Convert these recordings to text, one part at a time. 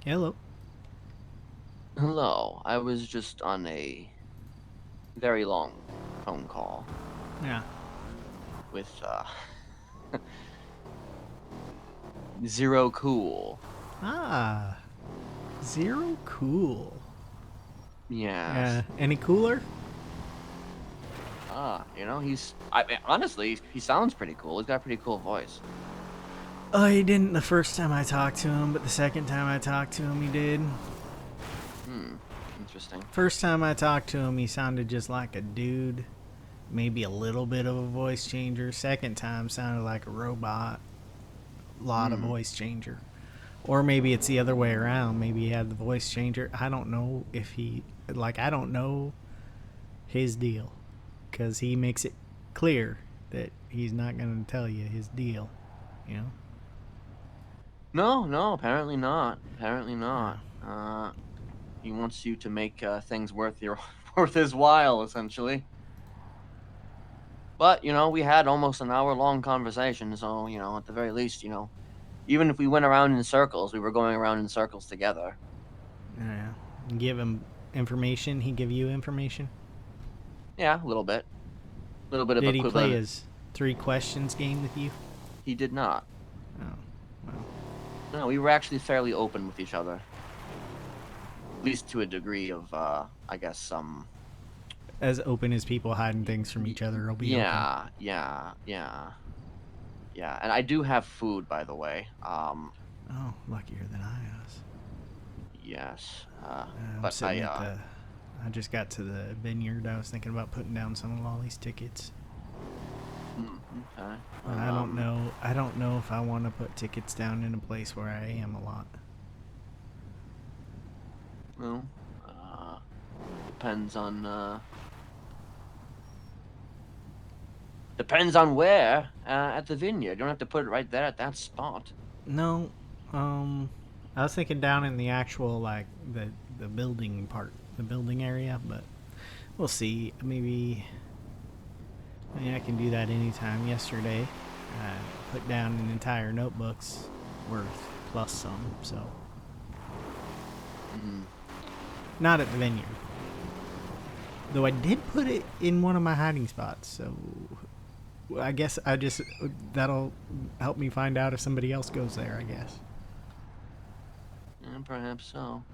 Hello. Hello, I was just on a very long phone call Yeah. with Zero Cool. Ah, Zero cool. Yes. Yeah. Any cooler? Honestly, he sounds pretty cool. He's got a pretty cool voice. Oh, he didn't the first time I talked to him, but the second time I talked to him, he did. Hmm, interesting. First time I talked to him, he sounded just like a dude. Maybe a little bit of a voice changer. Second time sounded like a robot. Lot of Hmm. voice changer. Or maybe it's the other way around. Maybe he had the voice changer. I don't know if he. I don't know his deal. Because he makes it clear that he's not going to tell you his deal. You know? No, no, apparently not. Apparently Yeah. not. He wants you to make things worth your worth his while, essentially. But we had almost an hour long conversation, so at the very least, even if we went around in circles, we were going around in circles together. Yeah. Give him information. He give you information. Yeah, a little bit of Did he play equivalent. his three questions game with you? He did not. Oh, well. No, we were actually fairly open with each other, at least to a degree of, I guess, some. As open as people hiding things from each other will be open. Yeah, yeah, yeah, yeah. And I do have food, by the way. Oh, luckier than I was. Yes. I'm But sitting at the. I just got to the vineyard. I was thinking about putting down some of Lolly's tickets. Okay. But I don't know if I want to put tickets down in a place where I am a lot. Well, depends on, where, at the vineyard. You don't have to put it right there at that spot. No, I was thinking down in the actual the building part, the building area, but we'll see. Maybe I can do that anytime. Yesterday, I put down an entire notebook's worth plus some, so Hmm. not at the vineyard. Though I did put it in one of my hiding spots, so I guess that'll help me find out if somebody else goes there. I guess. Yeah, perhaps so.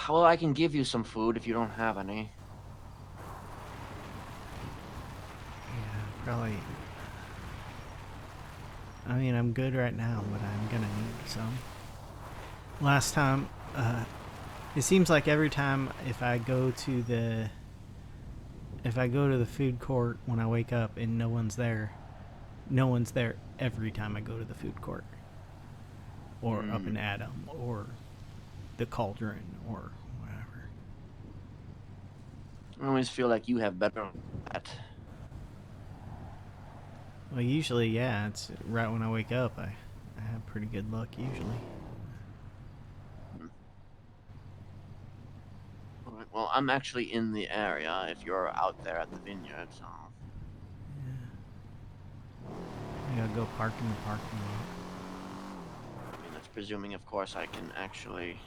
Well, I can give you some food if you don't have any. Yeah, probably. I mean, I'm good right now, but I'm gonna need some. Last time, it seems like every time if I go to the food court when I wake up and no one's there every time I go to the food court or up in Hmm. Adam or the Cauldron or whatever. I always feel like you have better at that. Well, usually, yeah, it's right when I wake up. I have pretty good luck usually. Hmm. All right. Well, I'm actually in the area if you're out there at the vineyard, so I gotta go park in the parking lot. I mean that's presuming, of course, I can actually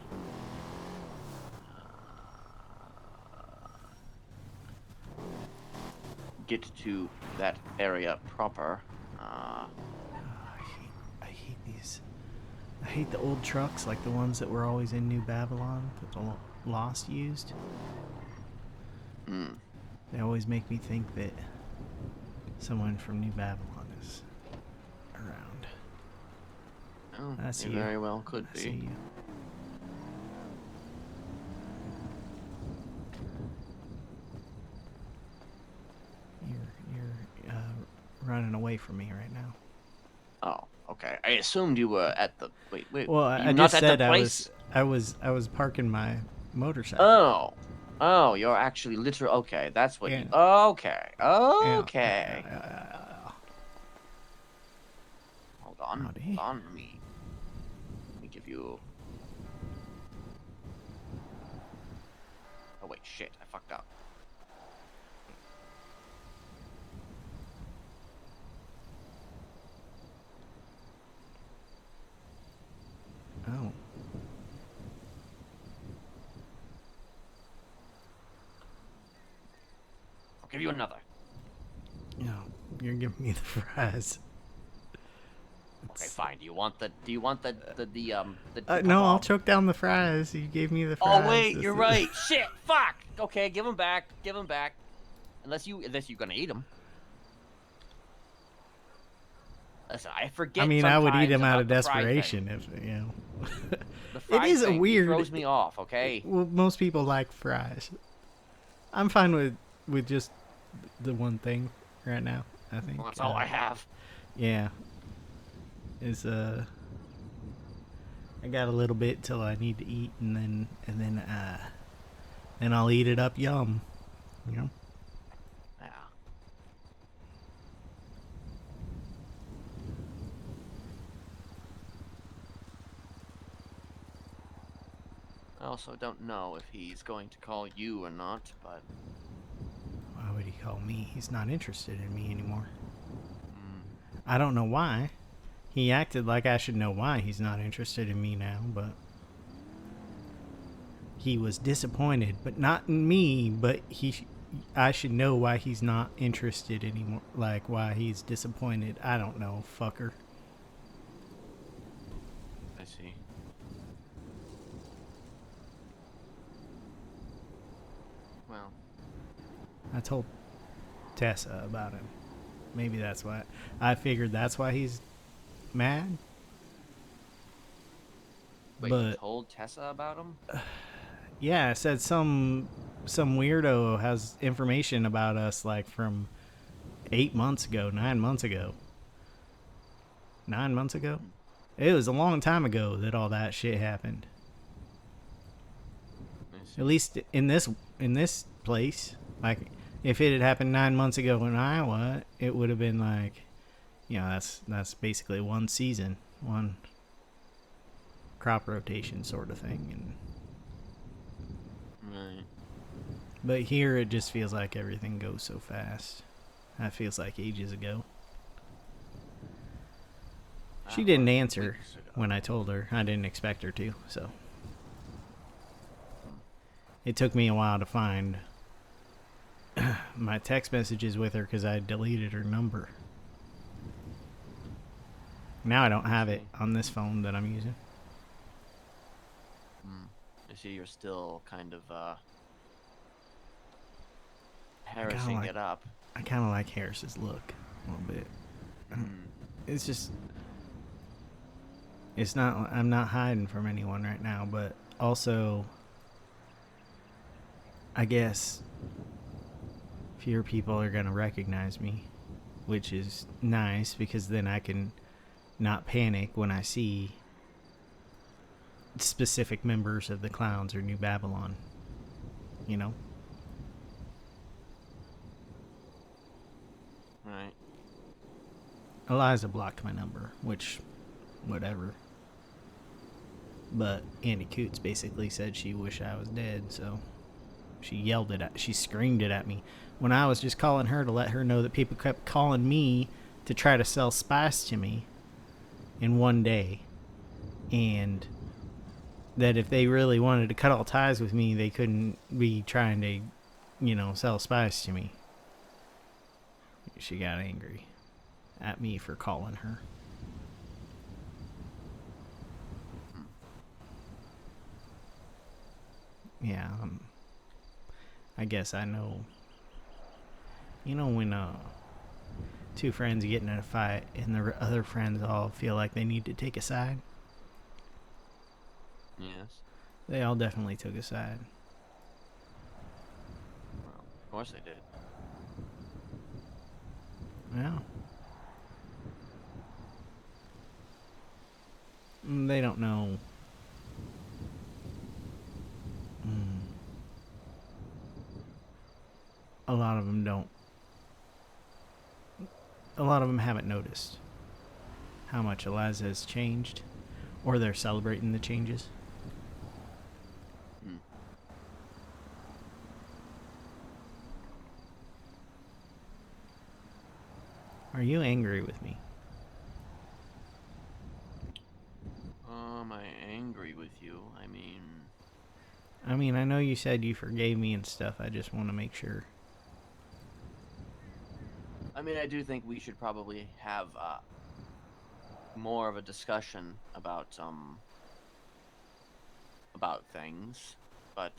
uh, get to that area proper. I hate these. I hate the old trucks like the ones that were always in New Babylon that the Lost used. Hmm. They always make me think that someone from New Babylon is around. Oh, I they see you. very well could I see be. you. You're running away from me right now. Oh, okay. I assumed you were at the. Wait, wait. Well, I You're not just at the said place. I was parking my motorcycle. Oh, oh, you're actually literal. Okay, that's what Yeah. you. Okay, Yeah. okay. Hold on, hold Howdy. on. Let me give you. Oh wait, shit, I fucked up. you another. No, you're giving me the fries. Okay, fine. Do you want the No, I'll kebab? choke down the fries. You gave me the fries. Oh wait, you're right. Shit, fuck. Okay, give them back. Give them back. Unless you're gonna eat them. Listen, I forget. I mean, I would eat them out about of the fry thing. desperation if The It fry is a thing weird. throws me off. Okay. Well, most people like fries. I'm fine with just the one thing right now. I think. Well, that's all I have. Yeah. Is I got a little bit till I need to eat, and then I'll eat it up. Yum. You know. Yeah. I also don't know if he's going to call you or not, but Why would he call me? He's not interested in me anymore. I don't know why. He acted like I should know why he's not interested in me now, but he was disappointed, but not in me, but I should know why he's not interested anymore, like why he's disappointed. I don't know, fucker. I see. Well, I told Tessa about him. Maybe that's why. I figured that's why he's mad. wait, But you told Tessa about him? yeah, I said some weirdo has information about us like from 8 months ago, 9 months ago. 9 months ago? It was a long time ago that all that shit happened. At least in this place. Like, if it had happened 9 months ago in Iowa, it would have been like, you know, that's basically one season, one crop rotation sort of thing. Right. But here it just feels like everything goes so fast. That feels like ages ago. She didn't answer when I told her. I didn't expect her to, so. It took me a while to find my text messages with her because I deleted her number. Now I don't have it on this phone that I'm using. I see you're still kind of harassing it up. I kind of like Harris's look a little bit. It's just, it's not, I'm not hiding from anyone right now, but also, I guess fewer people are going to recognize me, which is nice because then I can not panic when I see specific members of the Clowns or New Babylon, you know? Right. Eliza blocked my number, which, whatever. But Andy Coots basically said she wished I was dead, so she screamed it at me. When I was just calling her to let her know that people kept calling me to try to sell spice to me in one day. And that if they really wanted to cut all ties with me, they couldn't be trying to, you know, sell spice to me. She got angry at me for calling her. Yeah, I guess I know. You know when two friends get in a fight and the other friends all feel like they need to take a side? Yes. They all definitely took a side. Well, of course they did. Yeah. They don't know. A lot of them don't. A lot of them haven't noticed how much Eliza has changed, or they're celebrating the changes. Are you angry with me? Am I angry with you? I mean, I know you said you forgave me and stuff. I just want to make sure. I mean, I do think we should probably have more of a discussion about things, but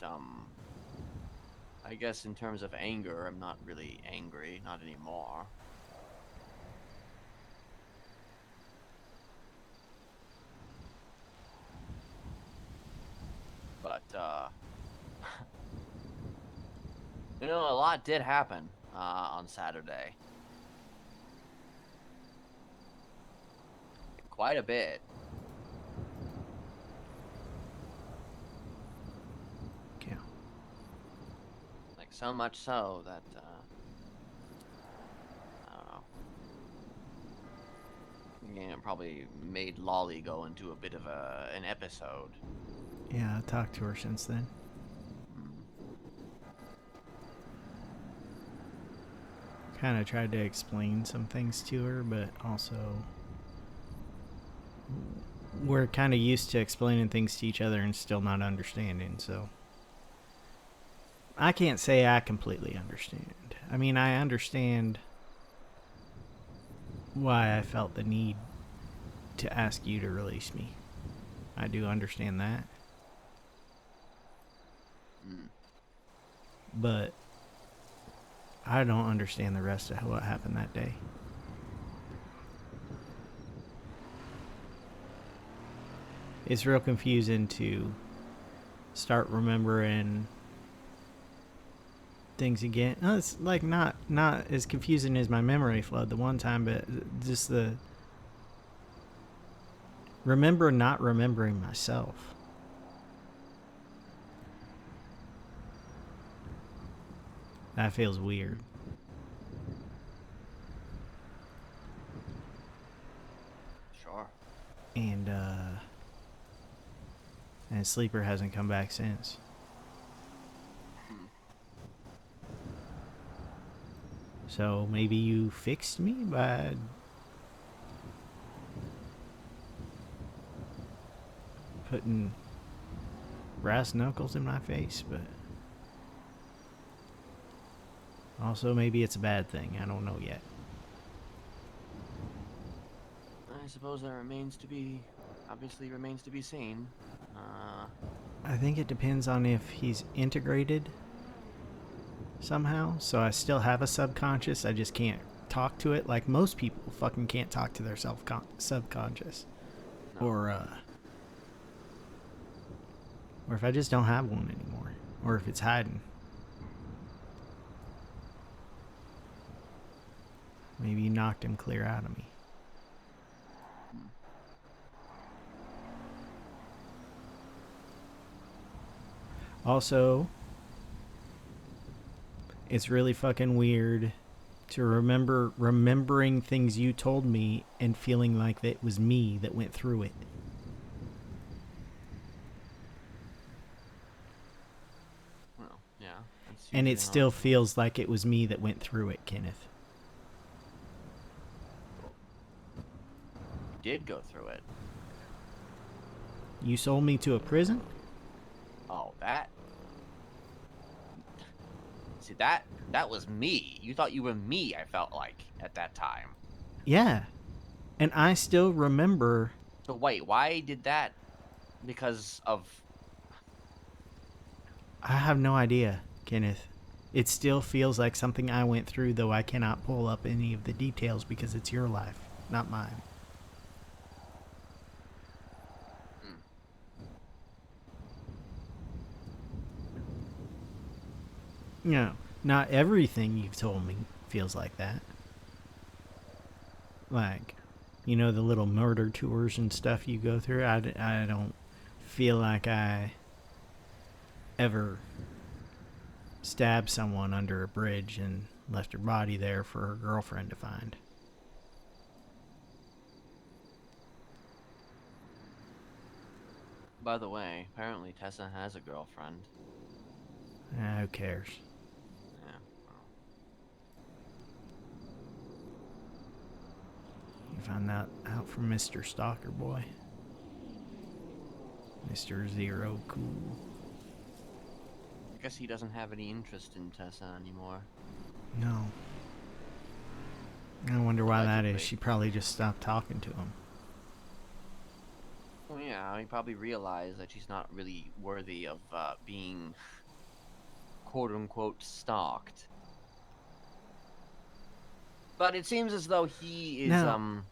I guess in terms of anger, I'm not really angry, not anymore. But you know, a lot did happen on Saturday. Quite a bit. Yeah. Like so much so that I don't know. Yeah, it probably made Lolly go into a bit of an episode. Yeah, I talked to her since then. Mm. Kind of tried to explain some things to her, but also we're kind of used to explaining things to each other and still not understanding, so I can't say I completely understand. I mean, I understand why I felt the need to ask you to release me. I do understand that. Mm. But I don't understand the rest of what happened that day. It's real confusing to start remembering things again. No, it's like not as confusing as my memory flood the one time, but just the remember not remembering myself. That feels weird. Sure. And Sleeper hasn't come back since. Hmm. So maybe you fixed me by putting brass knuckles in my face, but also maybe it's a bad thing. I don't know yet. I suppose that obviously remains to be seen. I think it depends on if he's integrated somehow. So I still have a subconscious. I just can't talk to it. Like most people fucking can't talk to their subconscious. No. Or if I just don't have one anymore. Or if it's hiding. Maybe you knocked him clear out of me. Hmm. Also, it's really fucking weird to remembering things you told me and feeling like that it was me that went through it. Well, yeah. That's And usually it how still feels like it was me that went through it, Kenneth. you did go through it. You sold me to a prison? Oh, that. See, that was me. You thought you were me, I felt like, at that time. Yeah. And I still remember. So wait, why did that? Because of... I have no idea, Kenneth. It still feels like something I went through, though I cannot pull up any of the details because it's your life, not mine. Hmm. You know, not everything you've told me feels like that. Like, you know, the little murder tours and stuff you go through. I don't feel like I ever stabbed someone under a bridge and left her body there for her girlfriend to find. By the way, apparently Tessa has a girlfriend. Who cares? Yeah, well. You found that out from Mr. Stalker Boy. Mr. Zero Cool. I guess he doesn't have any interest in Tessa anymore. No. I wonder why that is. Allegedly. She probably just stopped talking to him. Well, yeah, he probably realized that she's not really worthy of being quote unquote stalked. But it seems as though he is Now,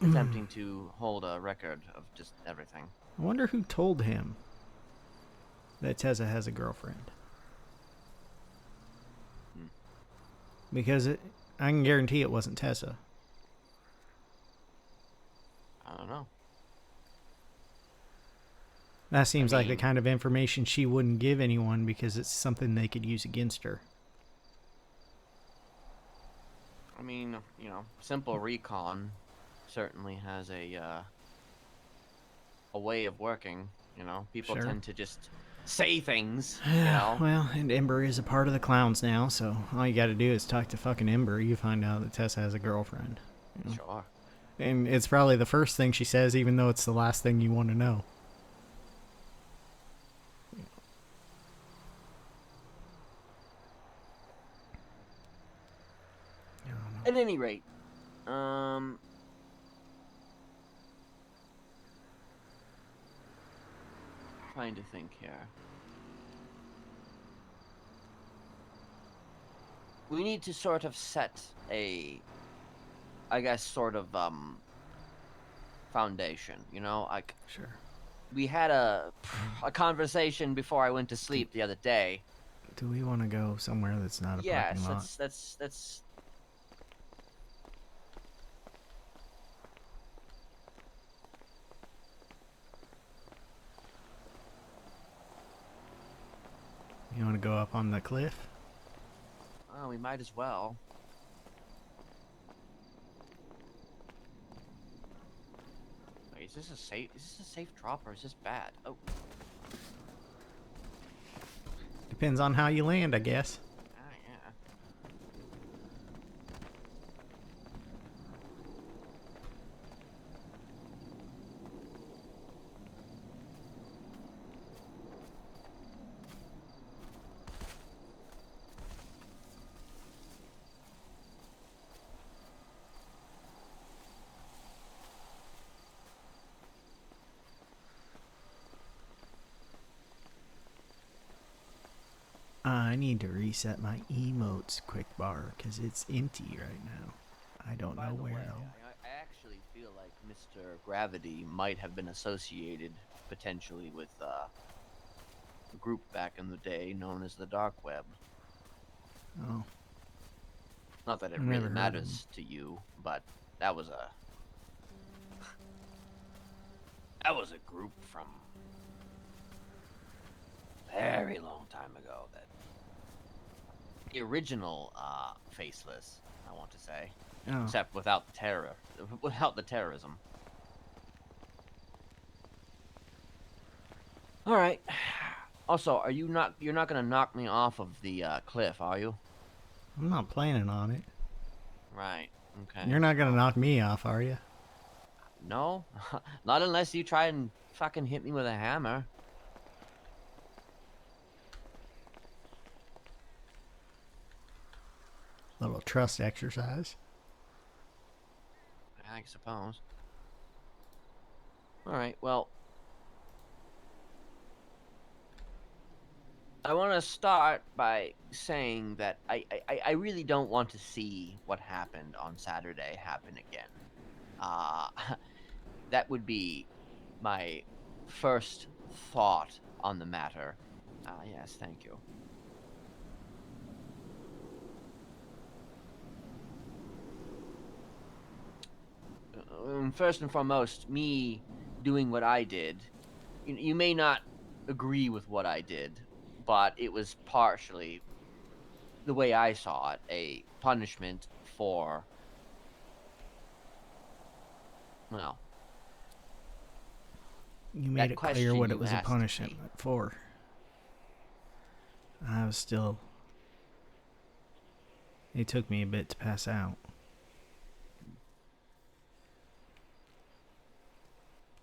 attempting to hold a record of just everything. I wonder who told him that Tessa has a girlfriend. Hmm. Because I can guarantee it wasn't Tessa. I don't know. That seems like the mean, kind of information she wouldn't give anyone because it's something they could use against her. I mean, simple recon certainly has a way of working. People Sure. tend to just say things. Well, and Ember is a part of the clowns now, so all you gotta do is talk to fucking Ember. You find out that Tessa has a girlfriend. Sure. And it's probably the first thing she says, even though it's the last thing you want to know. At any rate, trying to think here. We need to sort of set I guess, sort of foundation. Like Sure. we had a conversation before I went to sleep the other day. Do we want to go somewhere that's not a parking Yes, lot? that's. You want to go up on the cliff? Oh, we might as well. Wait, is this a safe? Is this a safe drop or is this bad? Oh. Depends on how you land, I guess. Yeah. I need to reset my emotes quick bar because it's empty right now. I don't By know the where way, though. I actually feel like Mr. Gravity might have been associated potentially with a group back in the day known as the Dark Web. Oh, Not that it I've really never heard of matters to you, but that was a group from a very long time ago. That the original Faceless, I want to say, Oh, except without the terrorism. All right. Also, you're not gonna knock me off of the cliff, are you? I'm not planning on it. Right. Okay. You're not gonna Well, knock me off, are you? no, not unless you try and fucking hit me with a hammer. Little trust exercise. I suppose. All right. Well, I want to start by saying that I really don't want to see what happened on Saturday happen again. Uh, that would be my first thought on the matter. Yes, thank you. First and foremost, me doing what I did, you may not agree with what I did, but it was partially, the way I saw it, a punishment for, well, You made that it clear question what it you was a asked punishment me. for. I was still. It took me a bit to pass out.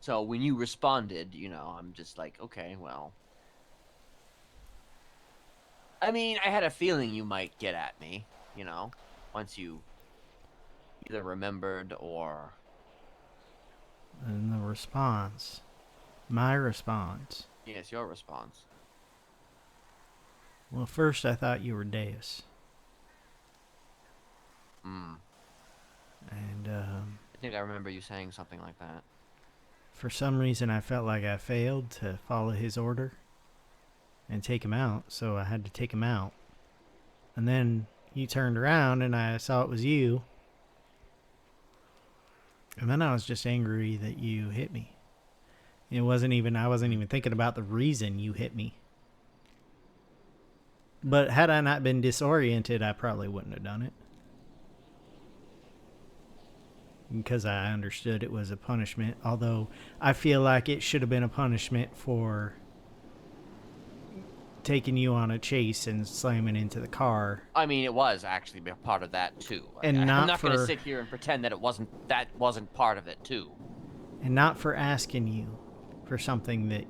So when you responded, I'm just like, okay, well. I mean, I had a feeling you might get at me, once you either remembered or... And the response. My response. Yes, your response. Well, first I thought you were Deus. Hmm. And I think I remember you saying something like that. for some reason I felt like I failed to follow his order and take him out, so I had to take him out. And then you turned around and I saw it was you. And then I was just angry that you hit me. I wasn't even thinking about the reason you hit me. But had I not been disoriented, I probably wouldn't have done it. Because I understood it was a punishment. Although I feel like it should have been a punishment for taking you on a chase and slamming into the car. I mean, it was actually a part of that too. And I'm not not going to for- sit here and pretend that that wasn't part of it too. And not for asking you for something that...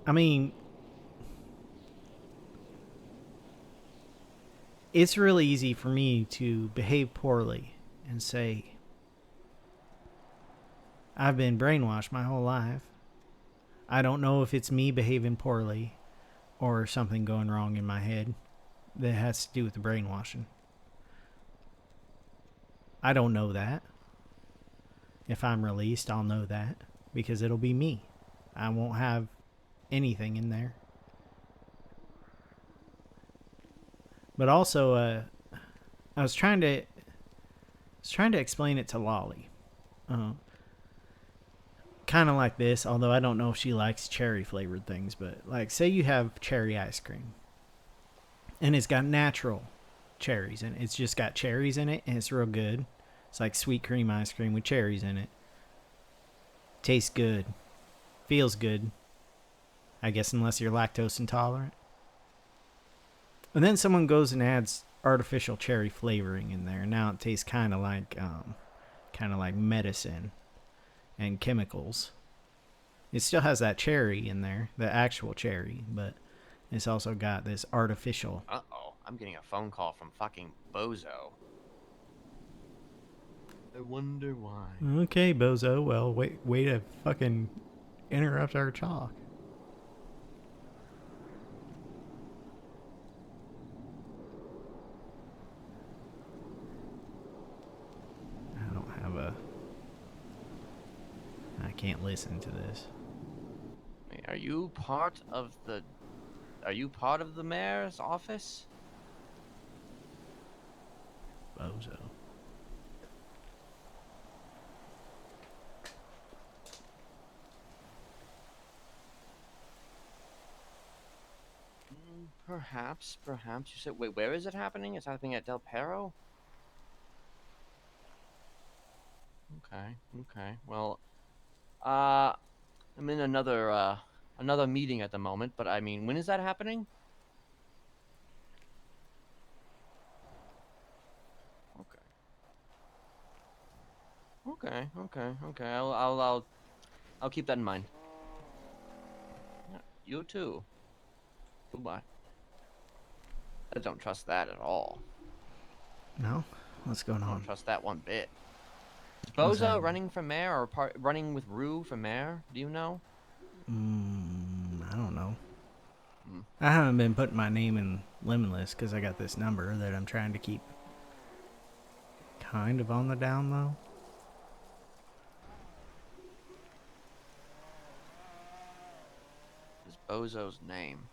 I mean... It's really easy for me to behave poorly and say, I've been brainwashed my whole life. I don't know if it's me behaving poorly or something going wrong in my head that has to do with the brainwashing. I don't know that. If I'm released, I'll know that because it'll be me. I won't have anything in there. But also, I was trying to explain it to Lolly. Kind of like this, although I don't know if she likes cherry flavored things, but like say you have cherry ice cream and it's got natural cherries in it. It's just got cherries in it and it's real good. It's like sweet cream ice cream with cherries in it. Tastes good. Feels good. I guess unless you're lactose intolerant. And then someone goes and adds artificial cherry flavoring in there. Now it tastes kind of like medicine and chemicals. It still has that cherry in there, the actual cherry, but it's also got this artificial. Uh-oh, I'm getting a phone call from fucking Bozo. I wonder why. Okay, Bozo. Well, way to fucking interrupt our talk. I can't listen to this. Are you part of the mayor's office? Bozo. Perhaps. You said, wait, where is it happening? It's happening at Del Perro? Okay. Well, I'm in another meeting at the moment, but I mean, when is that happening? Okay. I'll keep that in mind. Yeah, you too. Goodbye. I don't trust that at all. No? What's going I on? don't trust that one bit. Is What's Bozo that? running for mayor or running with Rue for mayor? Do you know? I don't know. Hmm. I haven't been putting my name in Limitless because I got this number that I'm trying to keep kind of on the down low. Is Bozo's name?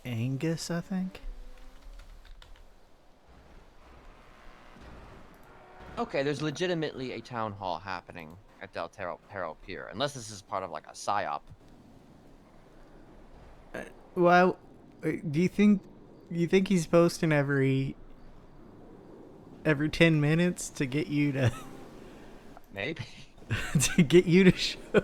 Angus, I think. Okay, there's legitimately a town hall happening at Del Perro Pier, unless this is part of like a psyop. Well, do you think he's posting every 10 minutes to get you to Maybe. to get you to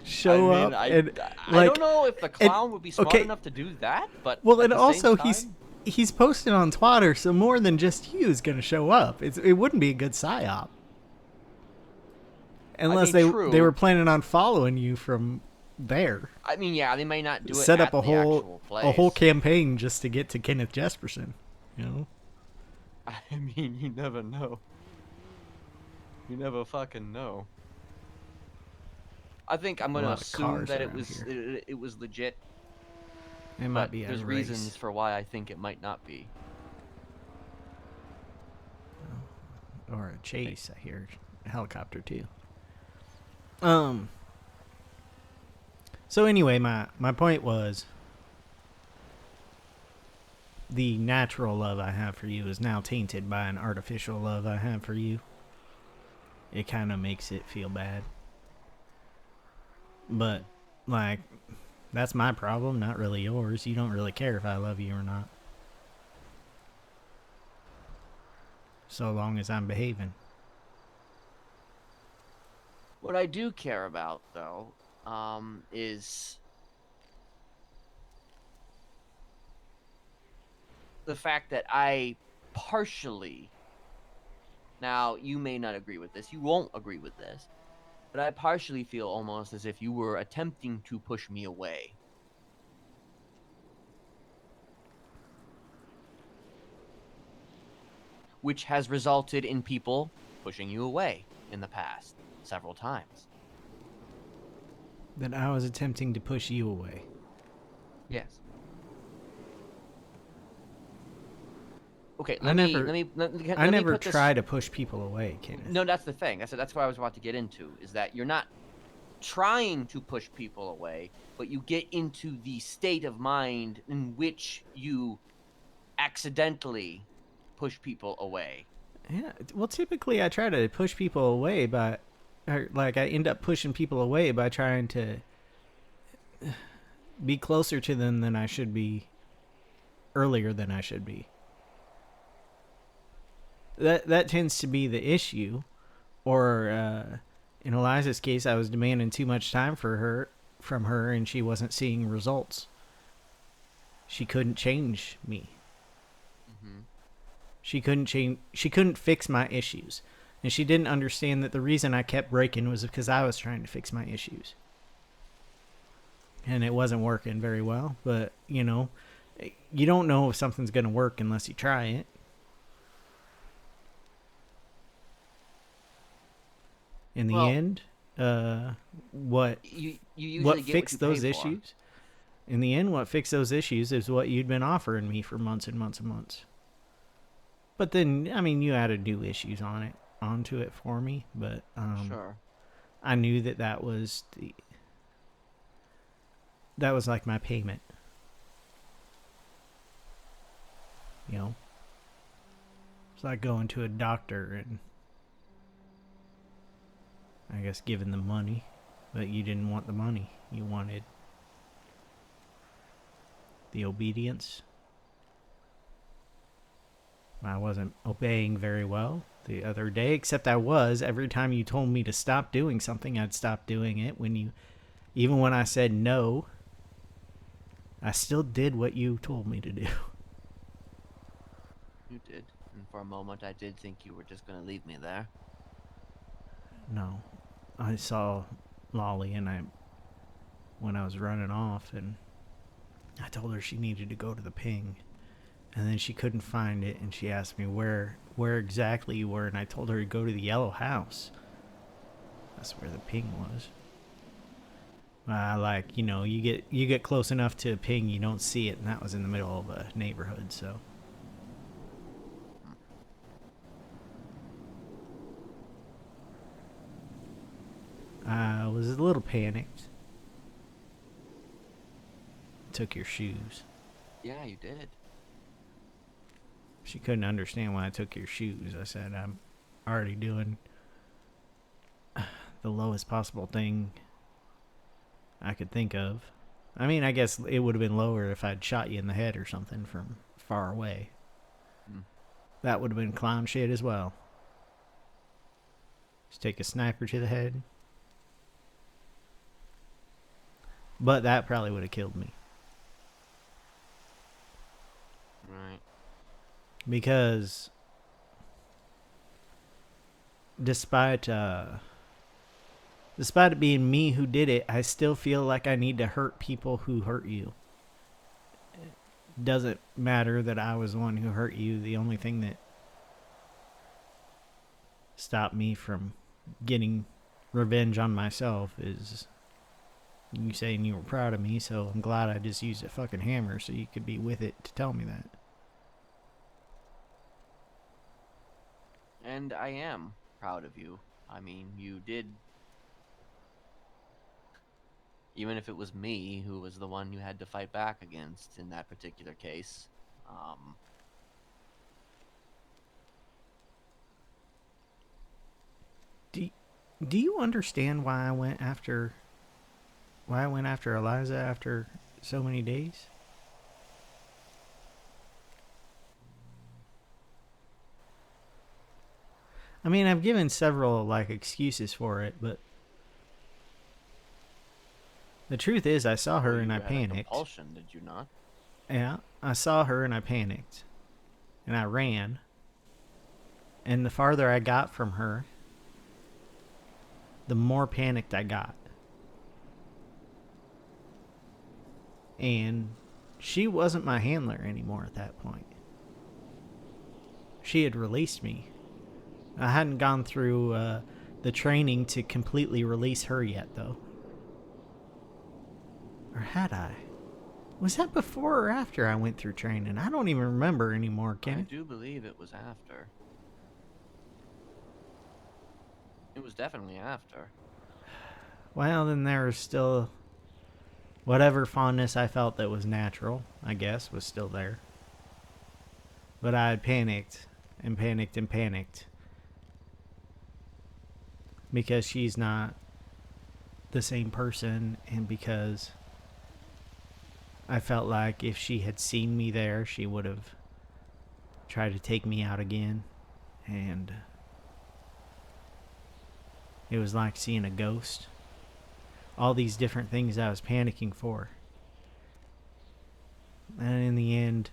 show up? I don't know if the clown would be smart enough to do that, but well, at and the also same time, he's posting on Twitter, so more than just you is going to show up. It wouldn't be a good psyop unless true. they were planning on following you from there. I mean, yeah, they may not do it Set up at the actual a whole place. campaign just to get to Kenneth Jesperson. You know. I mean, you never know. You never fucking know. I think I'm A gonna lot of assume cars that around here. it was legit, It might but be a there's race. reasons for why I think it might not be. Or a Okay. chase. I hear a helicopter too. Um. So anyway, my point was the natural love I have for you is now tainted by an artificial love I have for you. It kind of makes it feel bad. But like that's my problem, not really yours. You don't really care if I love you or not. So long as I'm behaving. What I do care about, though, is the fact that I partially. Now, you may not agree with this. You won't agree with this. But I partially feel almost as if you were attempting to push me away. Which has resulted in people pushing you away in the past several times. That I was attempting to push you away. Yes. Okay, I never let me put this. try to push people away, Kenneth. No, that's the thing. That's what I was about to get into. Is that you're not trying to push people away, but you get into the state of mind in which you accidentally push people away. Yeah, well, typically I try to push people away by, or like I end up pushing people away by trying to be closer to them than I should be, earlier than I should be. That tends to be the issue. Or in Eliza's case, I was demanding too much time from her, and she wasn't seeing results. She couldn't change me. Mm-hmm. She couldn't change. She couldn't fix my issues, and she didn't understand that the reason I kept breaking was because I was trying to fix my issues, and it wasn't working very well. But you don't know if something's gonna work unless you try it. In the Well, end, what you usually what get what you fixed pay those for. issues? In the end, what fixed those issues is what you'd been offering me for months and months and months. But then, I mean, you added new issues onto it for me. But Sure. I knew that was like my payment. You know, it's like going to a doctor and I guess giving them money, but you didn't want the money. You wanted the obedience. I wasn't obeying very well the other day, except I was. Every time you told me to stop doing something, I'd stop doing it. Even when I said no, I still did what you told me to do. You did. And for a moment, I did think you were just going to leave me there. No, I saw Lolly when I was running off, and I told her she needed to go to the ping. And then she couldn't find it, and she asked me where exactly you were, and I told her to go to the yellow house. That's where the ping was. You get close enough to a ping, you don't see it, and that was in the middle of a neighborhood, so. I was a little panicked. Took your shoes. Yeah, you did. She couldn't understand why I took your shoes. I said, I'm already doing the lowest possible thing I could think of. I mean, I guess it would have been lower if I'd shot you in the head or something from far away. Mm. That would have been clown shit as well. Just take a sniper to the head. But that probably would have killed me. Right. Because despite Despite it being me who did it, I still feel like I need to hurt people who hurt you. It doesn't matter that I was the one who hurt you. The only thing that stopped me from getting revenge on myself is you saying you were proud of me, so I'm glad I just used a fucking hammer so you could be with it to tell me that. And I am proud of you. I mean, you did. Even if it was me who was the one you had to fight back against in that particular case. Um, Do you understand why I went after Eliza after so many days? I mean, I've given several like excuses for it, but the truth is I saw her well, and you I had a panicked. compulsion, did you not? Yeah, I saw her and I panicked. And I ran. And the farther I got from her, the more panicked I got. And she wasn't my handler anymore at that point. She had released me. I hadn't gone through the training to completely release her yet, though. Or had I? Was that before or after I went through training? I don't even remember anymore, I Kenny. do believe it was after. It was definitely after. Well, then there was still whatever fondness I felt that was natural, I guess, was still there. But I had panicked and panicked and panicked because she's not the same person, and because I felt like if she had seen me there, she would have tried to take me out again. And it was like seeing a ghost. All these different things I was panicking for. And in the end,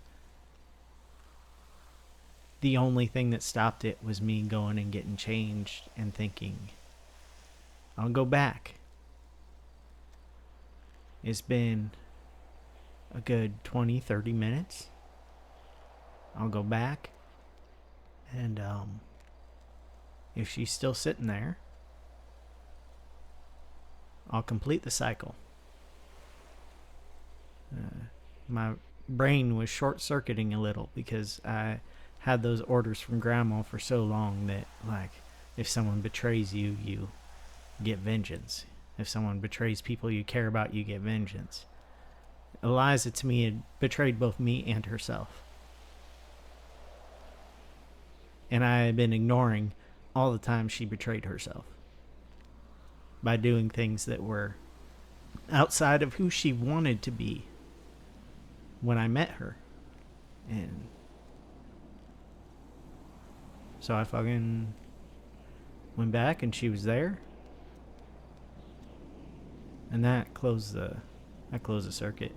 the only thing that stopped it was me going and getting changed and thinking, I'll go back. It's been a good 20, 30 minutes. I'll go back. And if she's still sitting there, I'll complete the cycle. My brain was short-circuiting a little because I had those orders from Grandma for so long that, like, if someone betrays you, you get vengeance. If someone betrays people you care about, you get vengeance. Eliza, to me, had betrayed both me and herself. And I had been ignoring all the time she betrayed herself by doing things that were outside of who she wanted to be when I met her. And so I fucking went back and she was there. And that closed the circuit.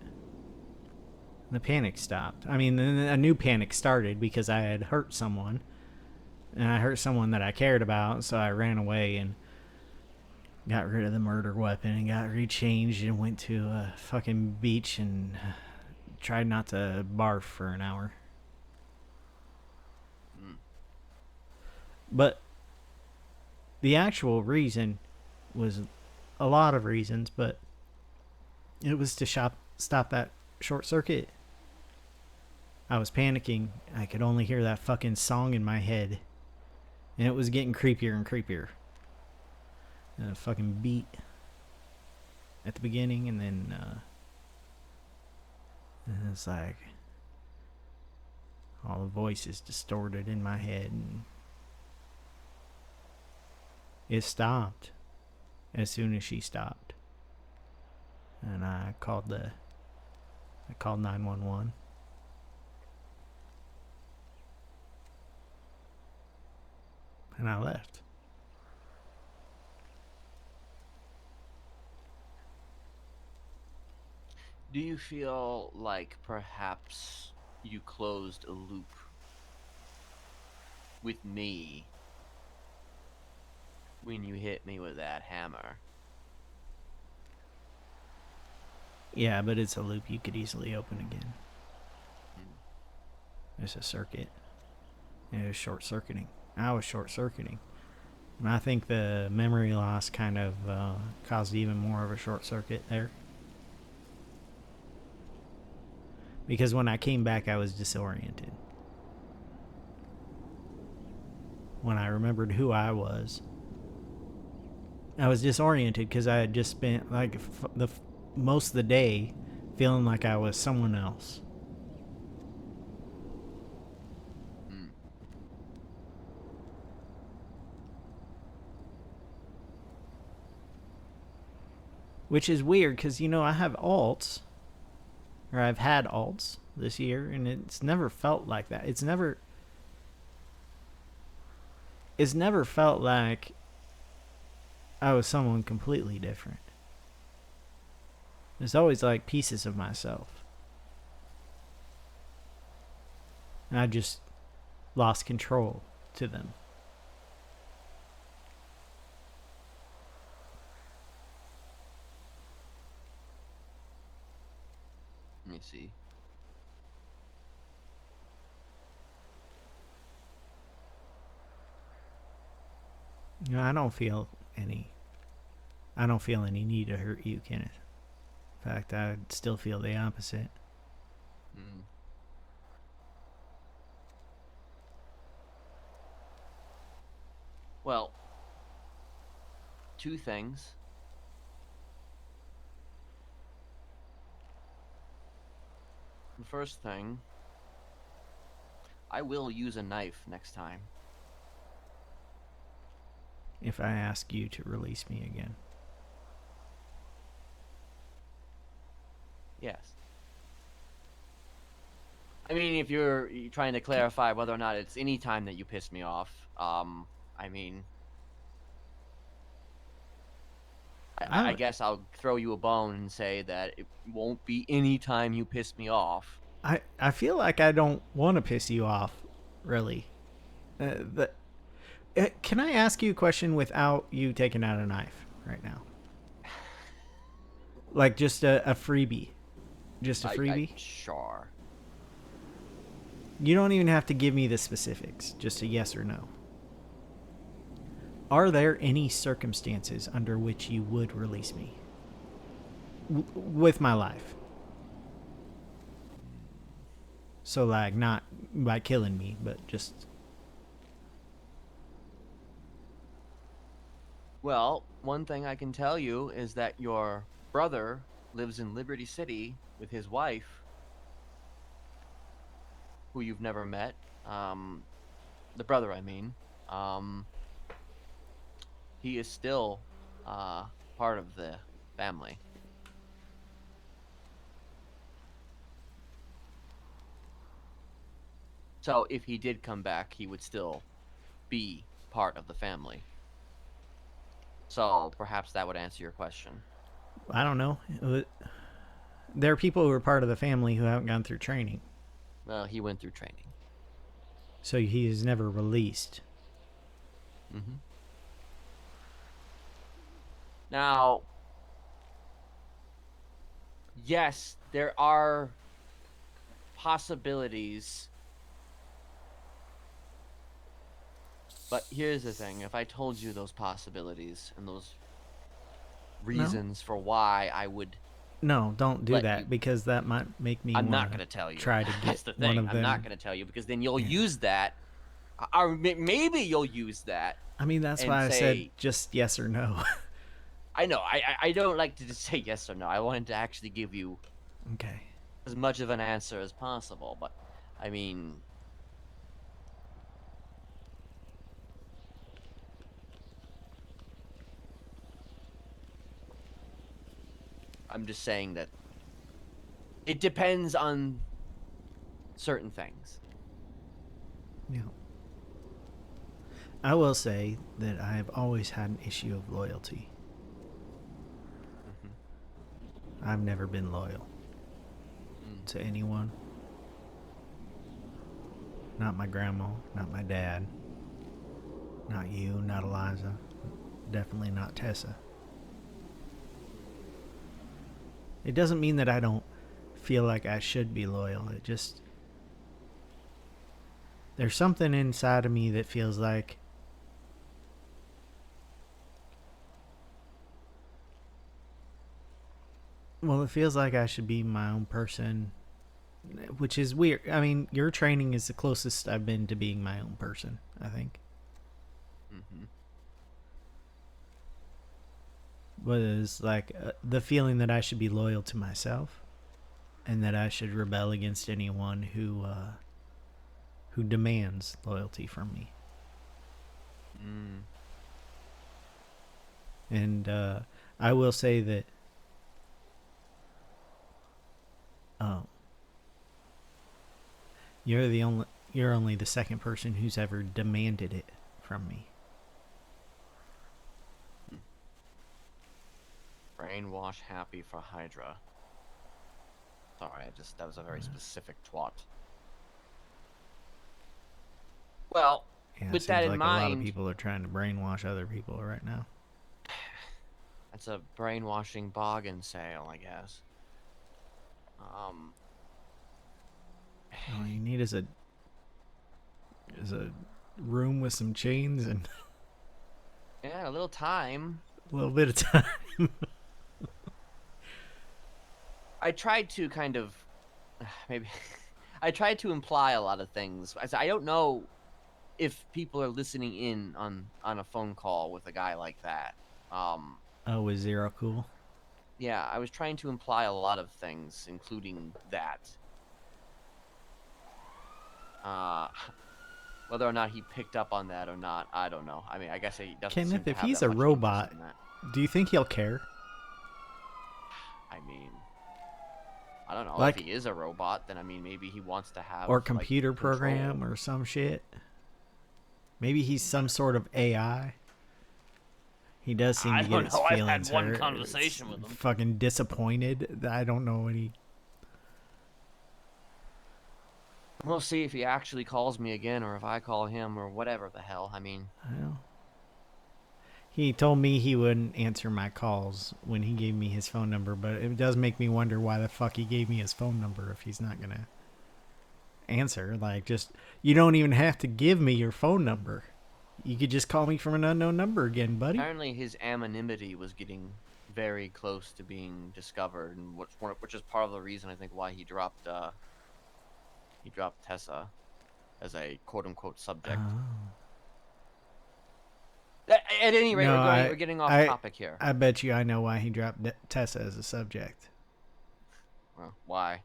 And the panic stopped. I mean, then a new panic started because I had hurt someone. And I hurt someone that I cared about, so I ran away and got rid of the murder weapon and got rechanged and went to a fucking beach and tried not to barf for an hour. But the actual reason was a lot of reasons, but it was to stop that short circuit. I was panicking. I could only hear that fucking song in my head. And it was getting creepier and creepier. And a fucking beat at the beginning, and then and it's like all the voices distorted in my head, and it stopped as soon as she stopped. And I called 911. And I left. Do you feel like perhaps you closed a loop with me when you hit me with that hammer? Yeah, but it's a loop you could easily open again. Hmm. It's a circuit. It was short circuiting. I was short circuiting. And I think the memory loss kind of caused even more of a short circuit there. Because when I came back, I was disoriented. When I remembered who I was disoriented because I had just spent like most of the day feeling like I was someone else. Hmm. Which is weird because, I have alts, or I've had alts this year, and it's never felt like that. It's never felt like I was someone completely different. There's always like pieces of myself. And I just lost control to them. Let me see. I don't feel any. I don't feel any need to hurt you, Kenneth. In fact, I still feel the opposite. Hmm. Well, two things. The first thing, I will use a knife next time. If I ask you to release me again. Yes. I mean, if you're trying to clarify whether or not it's any time that you piss me off, I mean, I I guess I'll throw you a bone and say that it won't be any time you piss me off. I feel like I don't want to piss you off, really. Can I ask you a question without you taking out a knife right now? Like just a freebie. Just a I freebie? sure. You don't even have to give me the specifics. Just a yes or no. Are there any circumstances under which you would release me? With my life. So, like, not by killing me, but just. Well, one thing I can tell you is that your brother lives in Liberty City with his wife, who you've never met. Um, the brother, I mean. Um, he is still uh, part of the family. So if he did come back, he would still be part of the family. So perhaps that would answer your question. I don't know. There are people who are part of the family who haven't gone through training. Well, he went through training. So he is never released. Hmm. Now, yes, there are possibilities. But here's the thing, if I told you those possibilities and those No? reasons for why I would No, don't do let that you, because that might make me I'm want not going to to tell you. try to get That's the one thing. of I'm not them. going to tell you because then you'll Yeah. use that, or maybe you'll use that I mean, that's and why I said say, just yes or no. I know, I don't like to just say yes or no. I wanted to actually give you Okay. as much of an answer as possible. But, I mean, I'm just saying that it depends on certain things. Yeah. I will say that I have always had an issue of loyalty. Hmm. I've never been loyal Mm. to anyone. Not my grandma, not my dad, not you, not Eliza, definitely not Tessa. It doesn't mean that I don't feel like I should be loyal. It just, there's something inside of me that feels like, well, it feels like I should be my own person, which is weird. I mean, your training is the closest I've been to being my own person, I think. Mm-hmm. But it's like the feeling that I should be loyal to myself and that I should rebel against anyone who demands loyalty from me. Mm. And I will say that um, you're only the second person who's ever demanded it from me. Brainwash happy for Hydra. Sorry, that was a very specific twat. Well, Yeah, it with that seems in like a lot of mind, people are trying to brainwash other people right now. that's a brainwashing bargain sale, I guess. All you need is a room with some chains and Yeah, a little time. a little bit of time. I tried to kind of maybe I tried to imply a lot of things. I don't know if people are listening in on a phone call with a guy like that. Oh, was Zero cool? Yeah, I was trying to imply a lot of things, including that. Whether or not he picked up on that or not, I don't know. I mean, I guess he doesn't seem Kenneth, to if have he's that a much interest robot, in that. do you think he'll care? I mean, I don't know. Like, If he is a robot, then I mean, maybe he wants to have or computer like, control. program or some shit? Maybe he's some sort of AI. He does seem I to get don't his know. I've feelings had one hurt. conversation with him. Fucking disappointed. I don't know any. We'll see if he actually calls me again, or if I call him, or whatever the hell. I mean, Well, he told me he wouldn't answer my calls when he gave me his phone number, but it does make me wonder why the fuck he gave me his phone number if he's not gonna answer. Like, just, you don't even have to give me your phone number. You could just call me from an unknown number again, buddy. apparently his anonymity was getting very close to being discovered, and which is part of the reason I think why he dropped Tessa as a quote unquote subject. At any rate, No, we're getting off topic here. I bet you I know why he dropped Tessa as a subject. Well, why?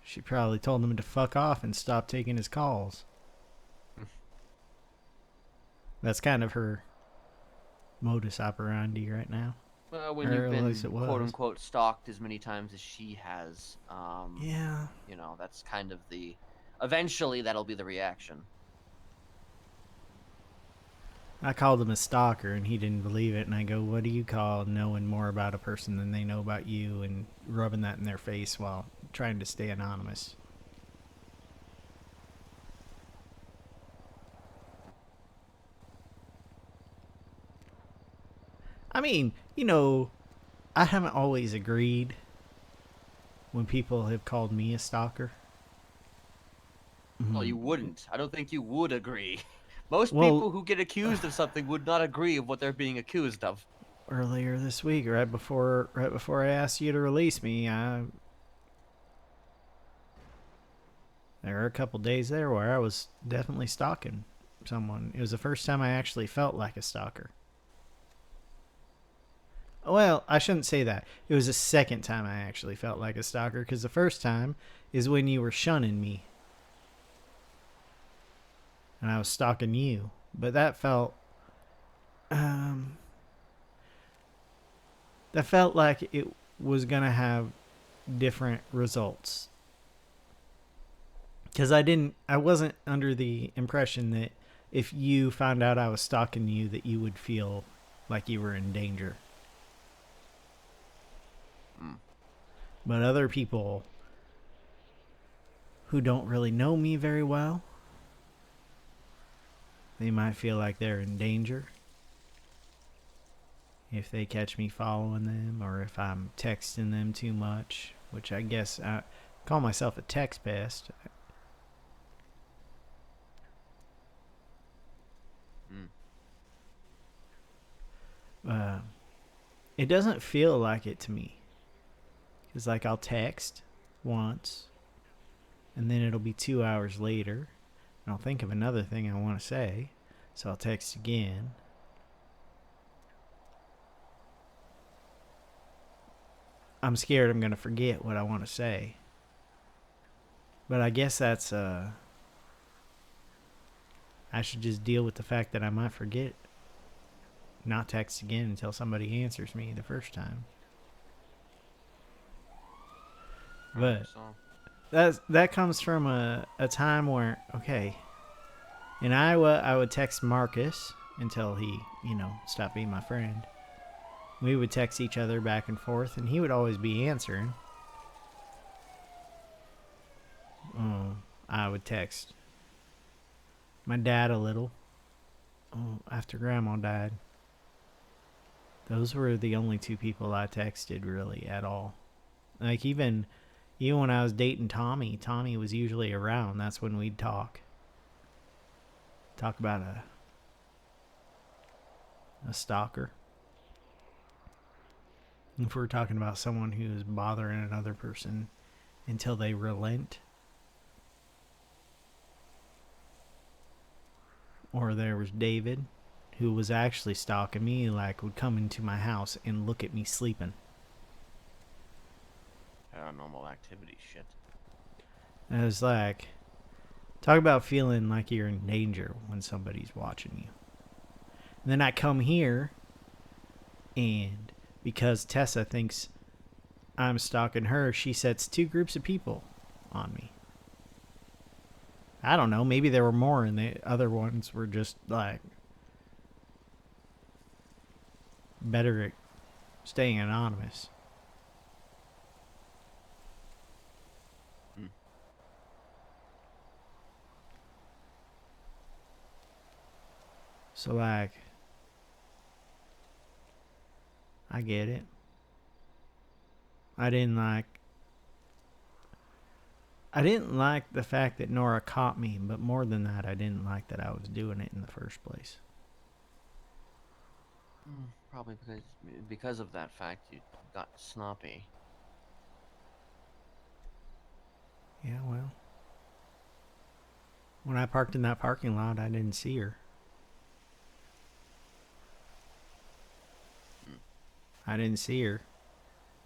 She probably told him to fuck off and stop taking his calls. That's kind of her modus operandi right now. Well, when you've been quote unquote stalked as many times as she has, yeah, you know, that's kind of the. Eventually, that'll be the reaction. I called him a stalker and he didn't believe it, and I go, what do you call knowing more about a person than they know about you, and rubbing that in their face while trying to stay anonymous? I mean, you know, I haven't always agreed when people have called me a stalker. Well, you wouldn't. I don't think you would agree. Most people who get accused of something would not agree of what they're being accused of. Earlier this week, right before I asked you to release me, there were a couple days there where I was definitely stalking someone. It was the first time I actually felt like a stalker. Well, I shouldn't say that. It was the second time I actually felt like a stalker, because the first time is when you were shunning me. And I was stalking you. But that felt... that felt like it was going to have different results. Because I wasn't under the impression that if you found out I was stalking you, that you would feel like you were in danger. But other people who don't really know me very well, they might feel like they're in danger. if they catch me following them or if I'm texting them too much, which I guess I call myself a text pest. Mm. It doesn't feel like it to me. Because, like, I'll text once, and then it'll be 2 hours later, and I'll think of another thing I want to say, so I'll text again. I'm scared I'm going to forget what I want to say. But I guess that's, I should just deal with the fact that I might forget. Not text again until somebody answers me the first time. But that comes from a time where, okay, in Iowa, I would text Marcus until he, stopped being my friend. We would text each other back and forth, and he would always be answering. I would text my dad a little after Grandma died. Those were the only two people I texted really at all. Like even when I was dating Tommy was usually around. That's when we'd talk. Talk about a stalker. If we're talking about someone who's bothering another person until they relent. Or there was David, who was actually stalking me, like would come into my house and look at me sleeping. Paranormal activity shit. And it was like, talk about feeling like you're in danger when somebody's watching you. And then I come here, and because Tessa thinks I'm stalking her, she sets two groups of people on me. I don't know, maybe there were more and the other ones were just like better at staying anonymous. So like, I get it. I didn't like the fact that Nora caught me, but more than that, I didn't like that I was doing it in the first place. Probably because of that fact, you got snoppy. Yeah, well, when I parked in that parking lot, I didn't see her. I didn't see her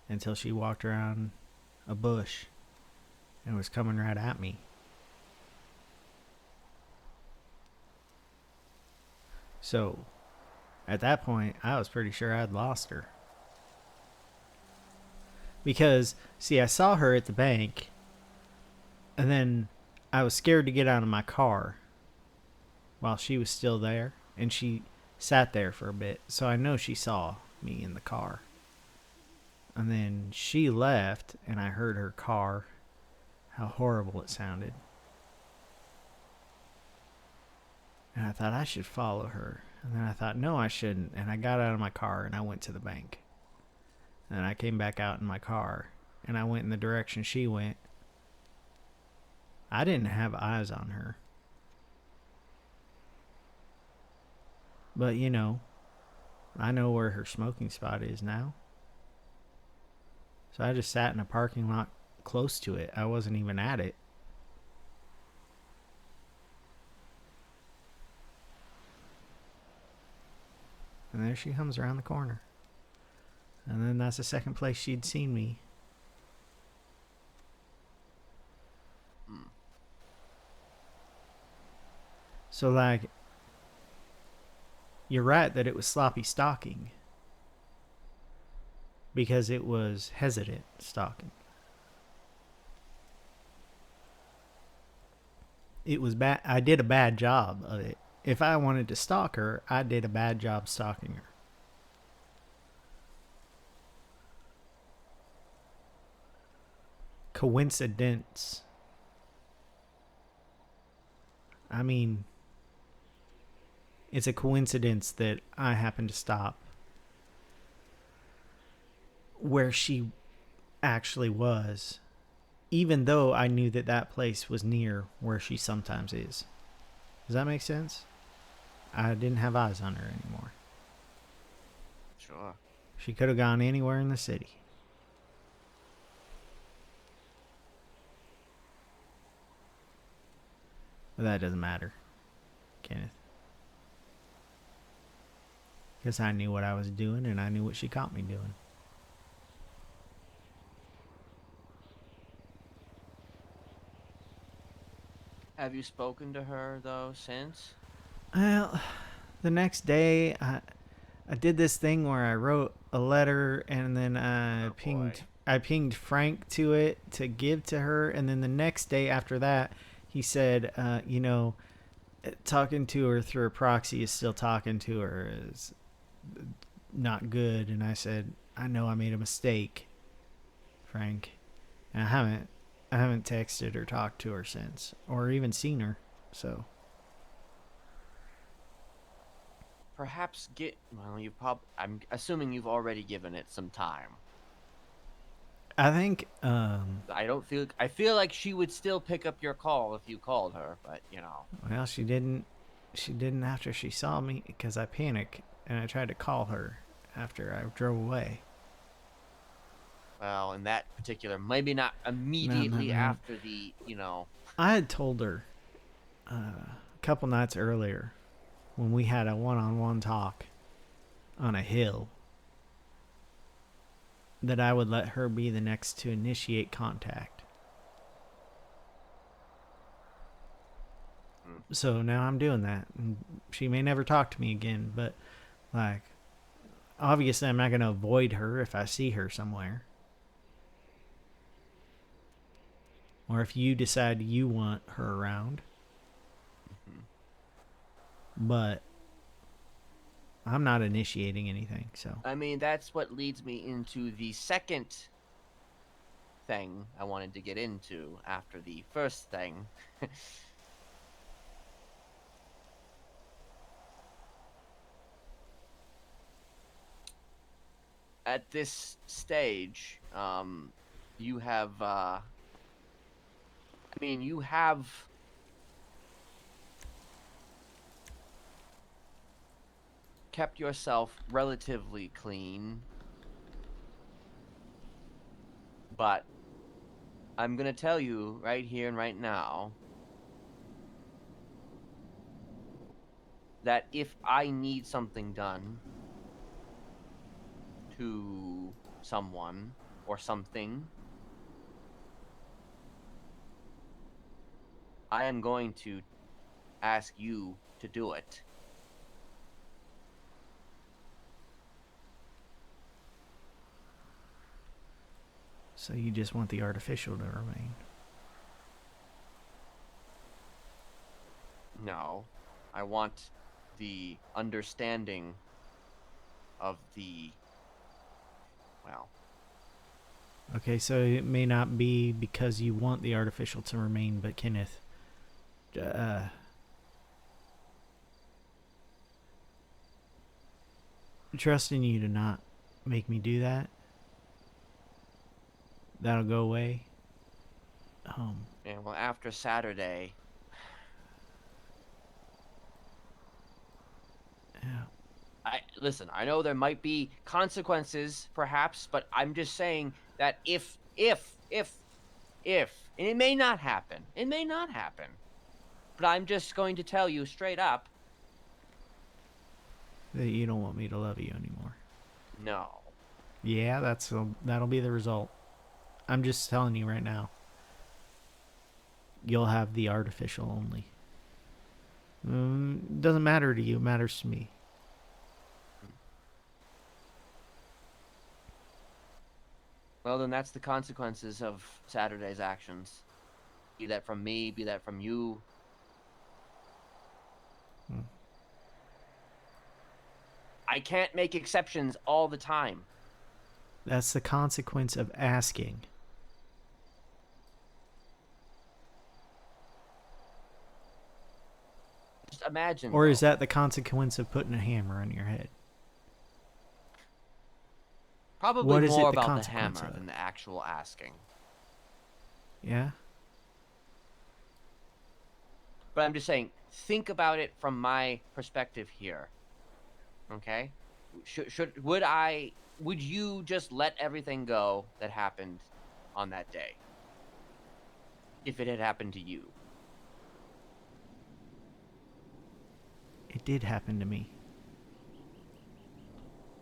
until she walked around a bush and was coming right at me. So, at that point, I was pretty sure I'd lost her. Because, see, I saw her at the bank, and then I was scared to get out of my car while she was still there, and she sat there for a bit, so I know she saw me in the car. And then she left, and I heard her car. How horrible it sounded. And I thought I should follow her. And then I thought, no, I shouldn't. And I got out of my car and I went to the bank. And I came back out in my car and I went in the direction she went. I didn't have eyes on her. But, I know where her smoking spot is now. So I just sat in a parking lot close to it. I wasn't even at it. And there she comes around the corner. And then that's the second place she'd seen me. So, like, you're right that it was sloppy stalking. Because it was hesitant stalking. It was bad. I did a bad job of it. If I wanted to stalk her, I did a bad job stalking her. Coincidence. I mean, it's a coincidence that I happened to stop where she actually was, even though I knew that that place was near where she sometimes is. Does that make sense? I didn't have eyes on her anymore. Sure. She could have gone anywhere in the city. But that doesn't matter, Kenneth. Because I knew what I was doing and I knew what she caught me doing. Have you spoken to her, though, since? Well, the next day, I did this thing where I wrote a letter and then Oh, boy. I pinged Frank to it to give to her, and then the next day after that, he said, talking to her through a proxy is still talking to her is not good, and I said, I know I made a mistake, Frank, and I haven't texted or talked to her since, or even seen her, so. Perhaps well, I'm assuming you've already given it some time. I think I feel like she would still pick up your call if you called her, but well, she didn't. She didn't after she saw me because I panicked and I tried to call her after I drove away. well, in that particular, maybe not No, no, immediately no. after the, I had told her a couple nights earlier when we had a one-on-one talk on a hill that I would let her be the next to initiate contact. So now I'm doing that. And she may never talk to me again, but like obviously I'm not going to avoid her if I see her somewhere. Or if you decide you want her around. But I'm not initiating anything, so. I mean, that's what leads me into the second thing I wanted to get into after the first thing. At this stage, you have, you have kept yourself relatively clean, but I'm going to tell you right here and right now that if I need something done to someone or something, I am going to ask you to do it. So you just want the artificial to remain. No, I want the understanding of well, Okay, so it may not be because you want the artificial to remain, but Kenneth, uh, trusting you to not make me do that, that'll go away. and well, after Saturday, Yeah. listen, I know there might be consequences, perhaps, but I'm just saying that if, and it may not happen, but I'm just going to tell you straight up, That you don't want me to love you anymore. no. Yeah, that'll be the result. I'm just telling you right now. You'll have the artificial only. Doesn't matter to you. It matters to me. Well, then that's the consequences of Saturday's actions. Be that from me, be that from you. I can't make exceptions all the time. That's the consequence of asking. Just imagine, Or is though. that the consequence of putting a hammer on your head? Probably What is more it the about the consequence hammer of? than the actual asking. Yeah? But I'm just saying, think about it from my perspective here. Okay? Would you just let everything go that happened on that day? If it had happened to you? It did happen to me.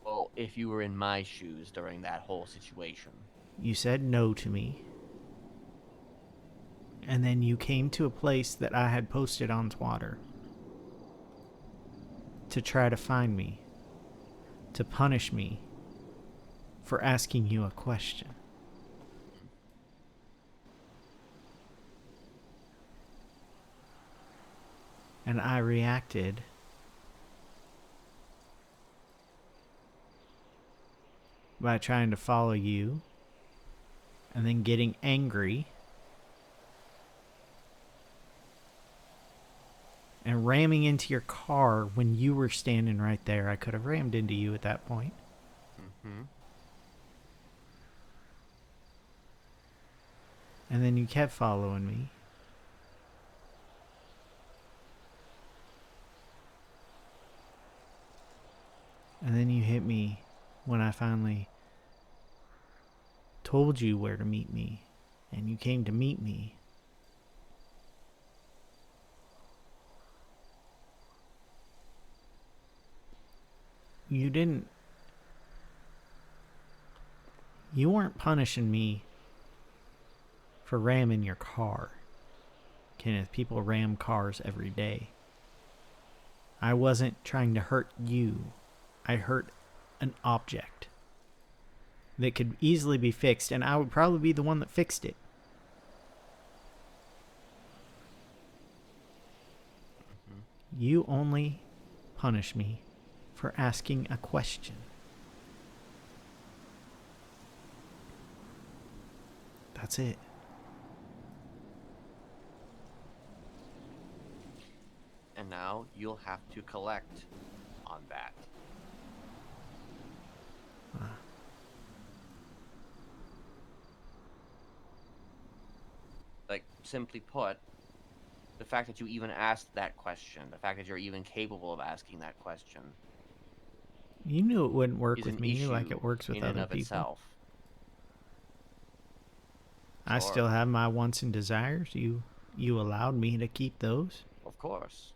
Well, if you were in my shoes during that whole situation. You said no to me. And then you came to a place that I had posted on Twitter to try to find me, to punish me for asking you a question. And I reacted by trying to follow you and then getting angry and ramming into your car when you were standing right there. I could have rammed into you at that point. Mm-hmm. And then you kept following me. And then you hit me when I finally told you where to meet me. And you came to meet me. You didn't. You weren't punishing me for ramming your car. Kenneth, people ram cars every day. I wasn't trying to hurt you. I hurt an object that could easily be fixed, and I would probably be the one that fixed it. Mm-hmm. You only punish me for asking a question. That's it. And now you'll have to collect on that. Like, simply put, the fact that you even asked that question, the fact that you're even capable of asking that question, You knew it wouldn't work is with an me like issue it works with in and other of people. itself. I Sure. still have my wants and desires. You allowed me to keep those. Of course.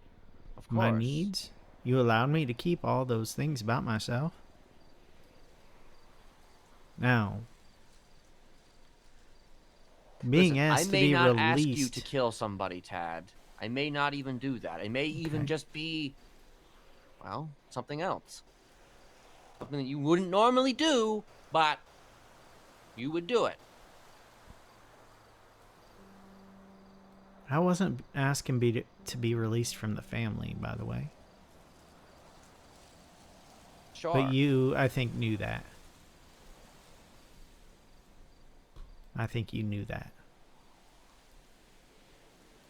Of My course. needs. You allowed me to keep all those things about myself. Now, being Listen, I asked to may be not ask you to released. kill somebody, Tad. I may not even do that. I may even Okay. just be, well, something else. Something that you wouldn't normally do, but you would do it. I wasn't asking to be released from the family, by the way. But Sure. you, I think, knew that. I think you knew that.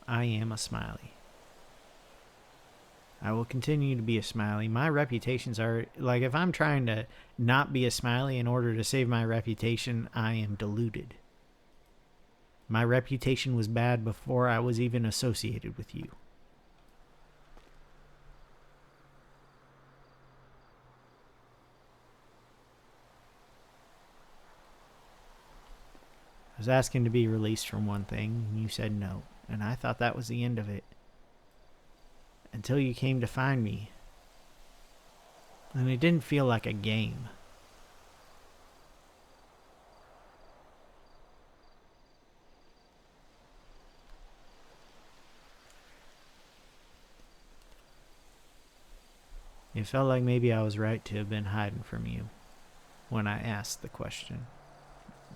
I am a smiley. I will continue to be a smiley. My reputations are like, if I'm trying to not be a smiley in order to save my reputation, I am deluded. My reputation was bad before I was even associated with you. I was asking to be released from one thing, and you said no. And I thought that was the end of it. Until you came to find me. And it didn't feel like a game. It felt like maybe I was right to have been hiding from you when I asked the question.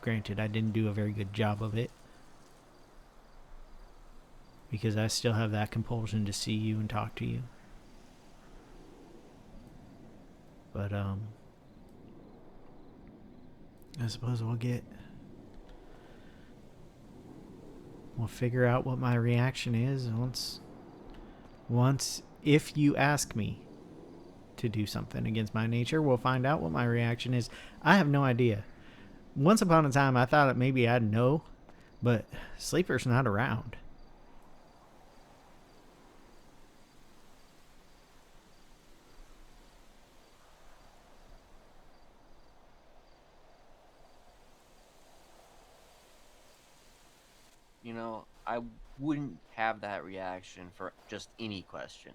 Granted, I didn't do a very good job of it, because I still have that compulsion to see you and talk to you. But, I suppose we'll figure out what my reaction is once, if you ask me to do something against my nature. We'll find out what my reaction is. I have no idea. Once upon a time, I thought that maybe I'd know, but Sleeper's not around. You know, I wouldn't have that reaction for just any question.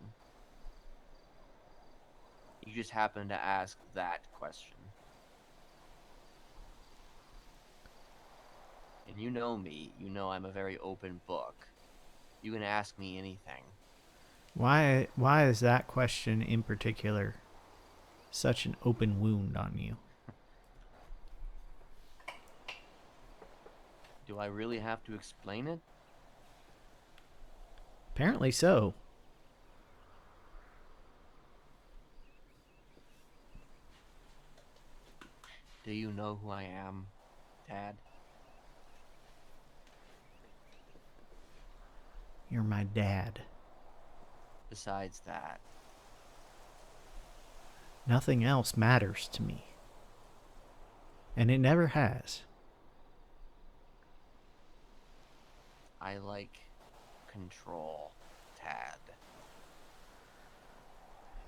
You just happen to ask that question. And you know me, you know I'm a very open book. You can ask me anything. Why is that question in particular such an open wound on you? Do I really have to explain it? Apparently so. Do you know who I am, Dad? You're my dad. Besides that, Nothing else matters to me. And it never has. I like control, Tad.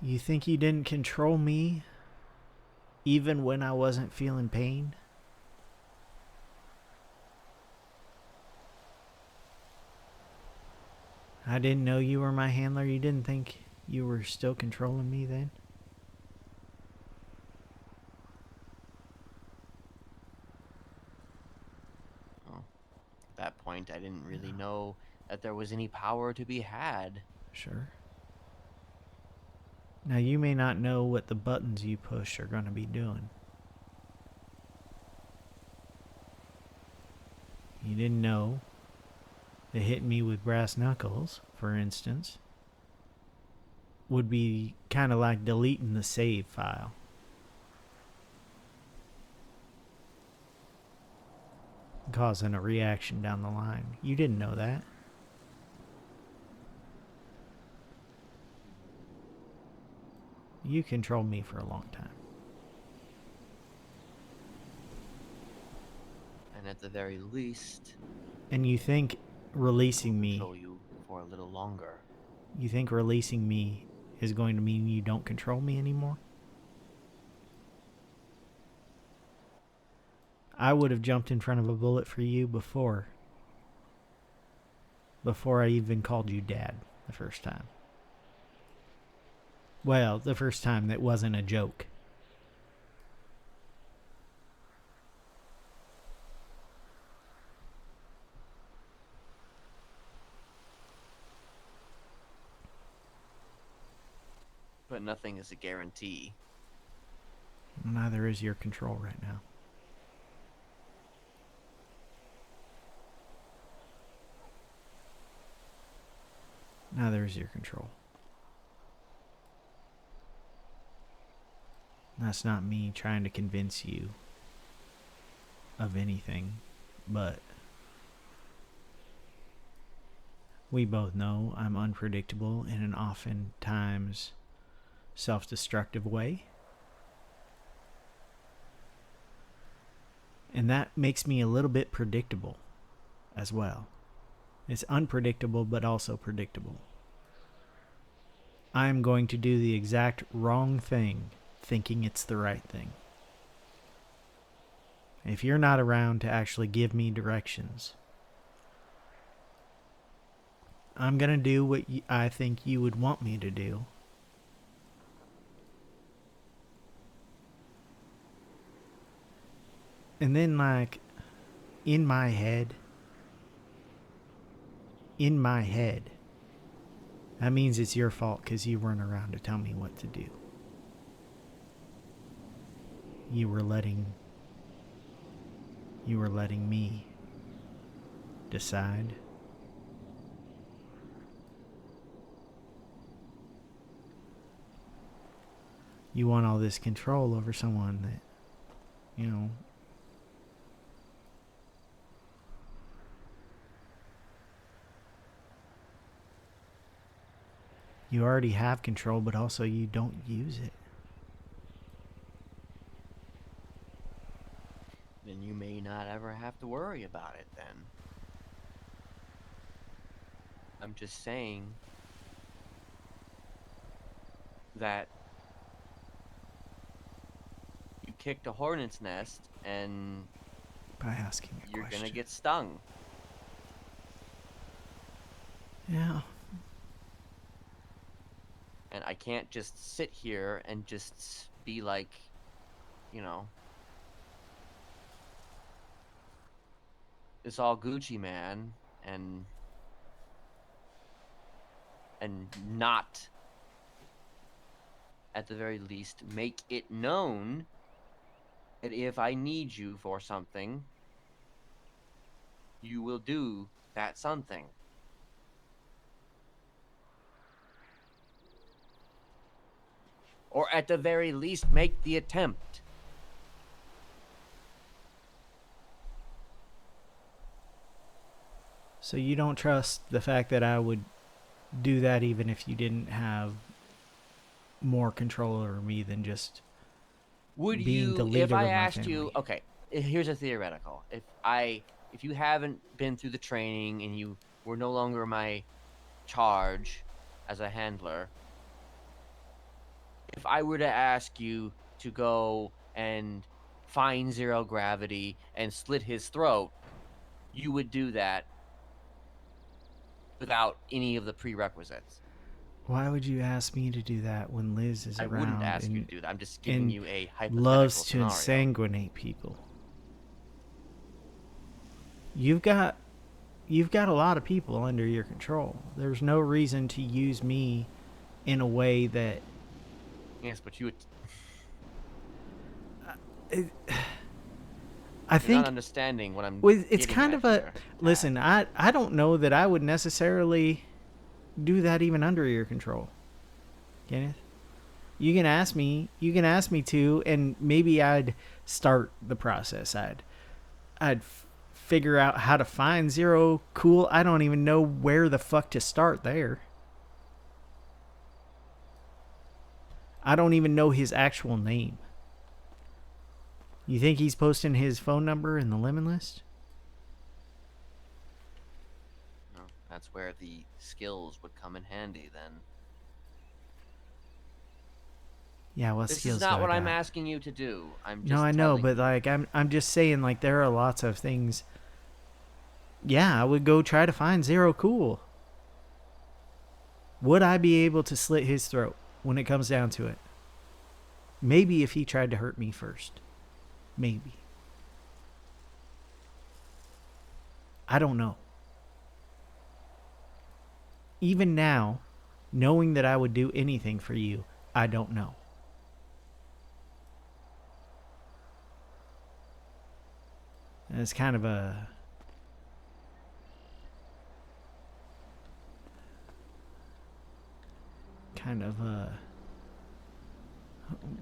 You think you didn't control me even when I wasn't feeling pain? I didn't know you were my handler. You didn't think you were still controlling me then? Well, at that point, I didn't really know that there was any power to be had. Sure. Now, you may not know what the buttons you push are going to be doing. You didn't know that hitting me with brass knuckles, for instance, would be kind of like deleting the save file. Causing a reaction down the line. You didn't know that. You controlled me for a long time. And at the very least, And you think releasing me, control you for a little longer. you think releasing me is going to mean you don't control me anymore? I would have jumped in front of a bullet for you before I even called you Dad the first time. Well, the first time that wasn't a joke. But nothing is a guarantee. Neither is your control right now. Neither is your control. That's not me trying to convince you of anything, but we both know I'm unpredictable in an oftentimes self-destructive way. And that makes me a little bit predictable as well. It's unpredictable, but also predictable. I'm going to do the exact wrong thing, thinking it's the right thing. If you're not around to actually give me directions, I'm going to do what I think you would want me to do. And then, like, in my head, that means it's your fault because you weren't around to tell me what to do. You were letting me decide. You want all this control over someone that, you already have control, but also you don't use it. then you may not ever have to worry about it then. I'm just saying that you kicked a hornet's nest and By asking a you're question. gonna get stung. Yeah. And I can't just sit here and just be like, you know, it's all Gucci, man, and not, at the very least, make it known that if I need you for something, you will do that something. Or at the very least, make the attempt. So you don't trust the fact that I would do that even if you didn't have more control over me than just Would being the you, if leader I of my asked you, family. okay, here's a theoretical. If you haven't been through the training and you were no longer my charge as a handler, if I were to ask you to go and find zero gravity and slit his throat, you would do that without any of the prerequisites. Why would you ask me to do that when Liz is I wouldn't around ask you to do that. I'm just giving and you a loves hypothetical to scenario. insanguinate people? You've got a lot of people under your control. There's no reason to use me in a way that Yes, but you would. I You're think not understanding what I'm it's getting kind at of a here. listen. Tad. I don't know that I would necessarily do that even under your control, Kenneth. You can ask me. You can ask me to, and maybe I'd start the process. I'd figure out how to find Zero Cool. I don't even know where the fuck to start there. I don't even know his actual name. You think he's posting his phone number in the lemon list? No, that's where the skills would come in handy then. Yeah, what This is skills do not I what I'm got? asking you to do. I'm No, just I know, telling but you. like I'm just saying like there are lots of things. Yeah, I would go try to find Zero Cool. Would I be able to slit his throat when it comes down to it? Maybe if he tried to hurt me first. Maybe. I don't know. Even now, knowing that I would do anything for you, I don't know. And it's kind of a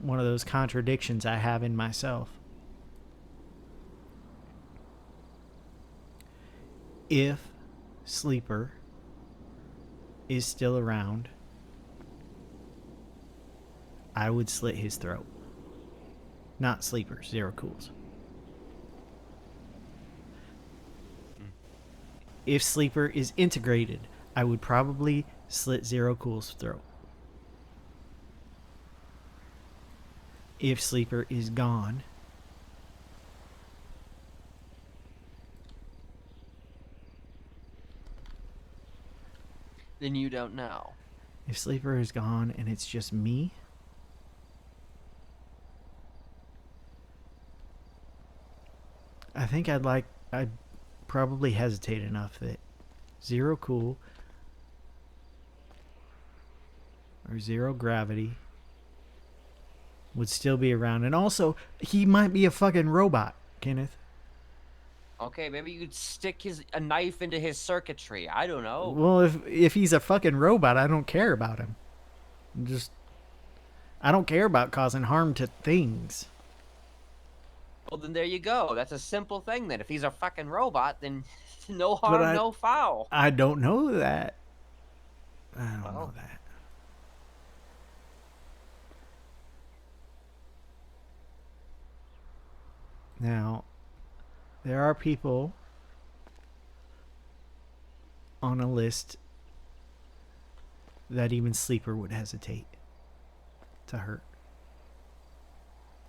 one of those contradictions I have in myself. If Sleeper is still around, I would slit his throat. Not Sleeper, Zero Cools. If Sleeper is integrated, I would probably slit Zero Cool's throat. If Sleeper is gone, Then you don't know. if Sleeper is gone and it's just me, I think I'd probably hesitate enough that Zero Cool or Zero Gravity would still be around. And also, he might be a fucking robot, Kenneth. Okay, maybe you could stick a knife into his circuitry. I don't know. Well, if he's a fucking robot, I don't care about him. I don't care about causing harm to things. Well, then there you go. That's a simple thing then. If he's a fucking robot, then no But harm, no foul. I don't know that. I don't know Well, that. Now, There are people on a list that even Sleeper would hesitate to hurt.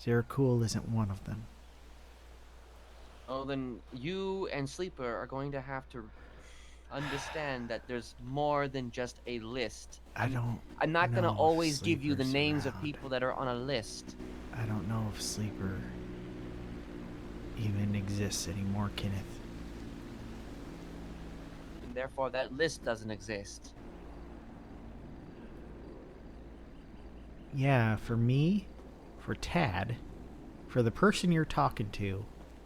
Zero Cool isn't one of them. Oh, then you and Sleeper are going to have to understand that there's more than just a list. I don't I'm not gonna know if always give you the Sleeper's names of around. people that are on a list. I don't know if Sleeper even exists anymore, Kenneth. And therefore that list doesn't exist. Yeah, for me, for Tad, for the person you're talking to,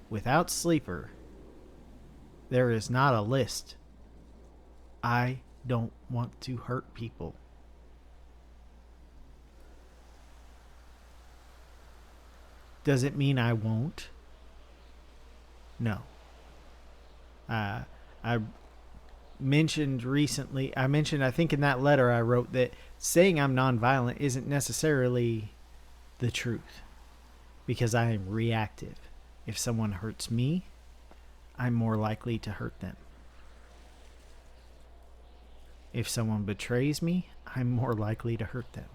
without Sleeper, there is not a list. I don't want to hurt people. Does it mean I won't? No. I mentioned recently, I think in that letter I wrote that saying I'm nonviolent isn't necessarily the truth because I am reactive. If someone hurts me, I'm more likely to hurt them. If someone betrays me, I'm more likely to hurt them.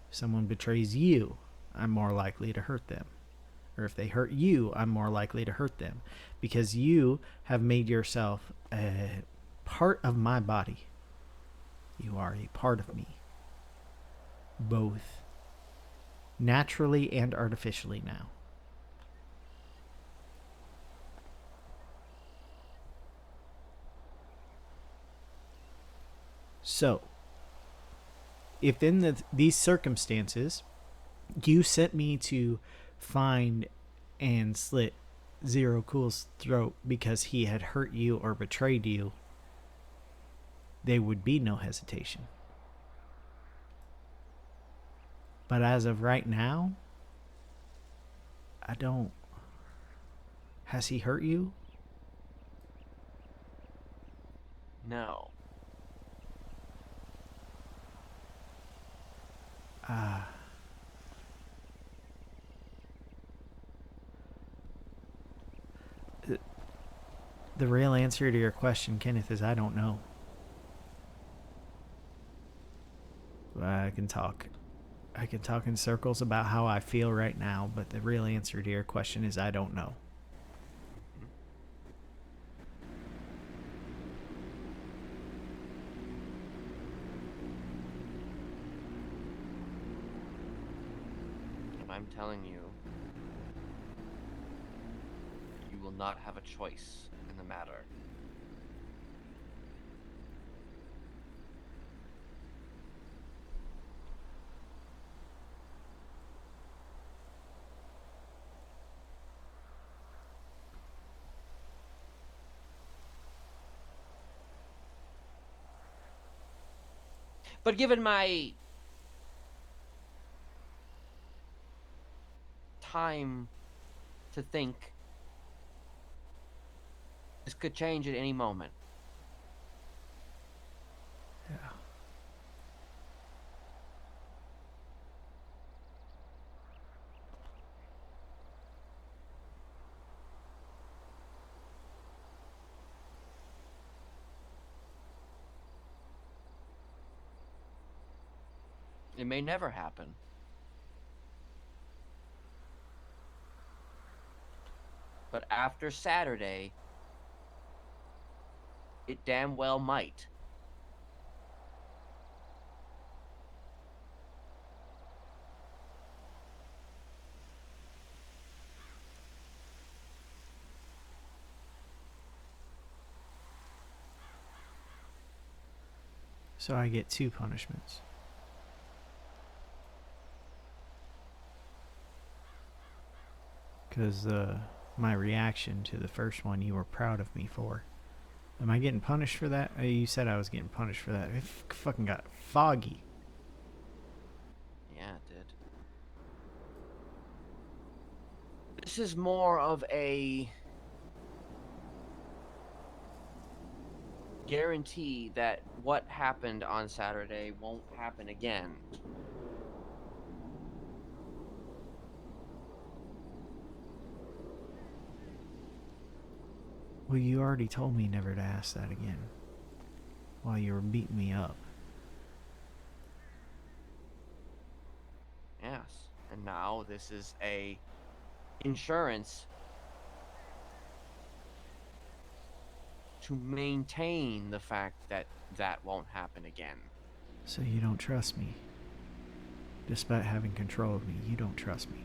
If someone betrays you, I'm more likely to hurt them. Or if they hurt you, I'm more likely to hurt them. Because you have made yourself a part of my body. You are a part of me. Both naturally and artificially now. So, if in these circumstances you sent me to find and slit Zero Cool's throat because he had hurt you or betrayed you, there would be no hesitation. But as of right now, I don't. Has he hurt you? No. The real answer to your question, Kenneth, is I don't know. I can talk in circles about how I feel right now, but the real answer to your question is I don't know. I'm telling you, you will not have a choice in the matter. But given my time to think, this could change at any moment. Yeah. It may never happen. But after Saturday, it damn well might. So I get 2 punishments. Because my reaction to the first one you were proud of me for. Am I getting punished for that? You said I was getting punished for that. It fucking got foggy. Yeah, it did. This is more of a guarantee that what happened on Saturday won't happen again. Well, you already told me never to ask that again while you were beating me up. Yes. And now this is a insurance to maintain the fact that that won't happen again. So you don't trust me. Despite having control of me, you don't trust me.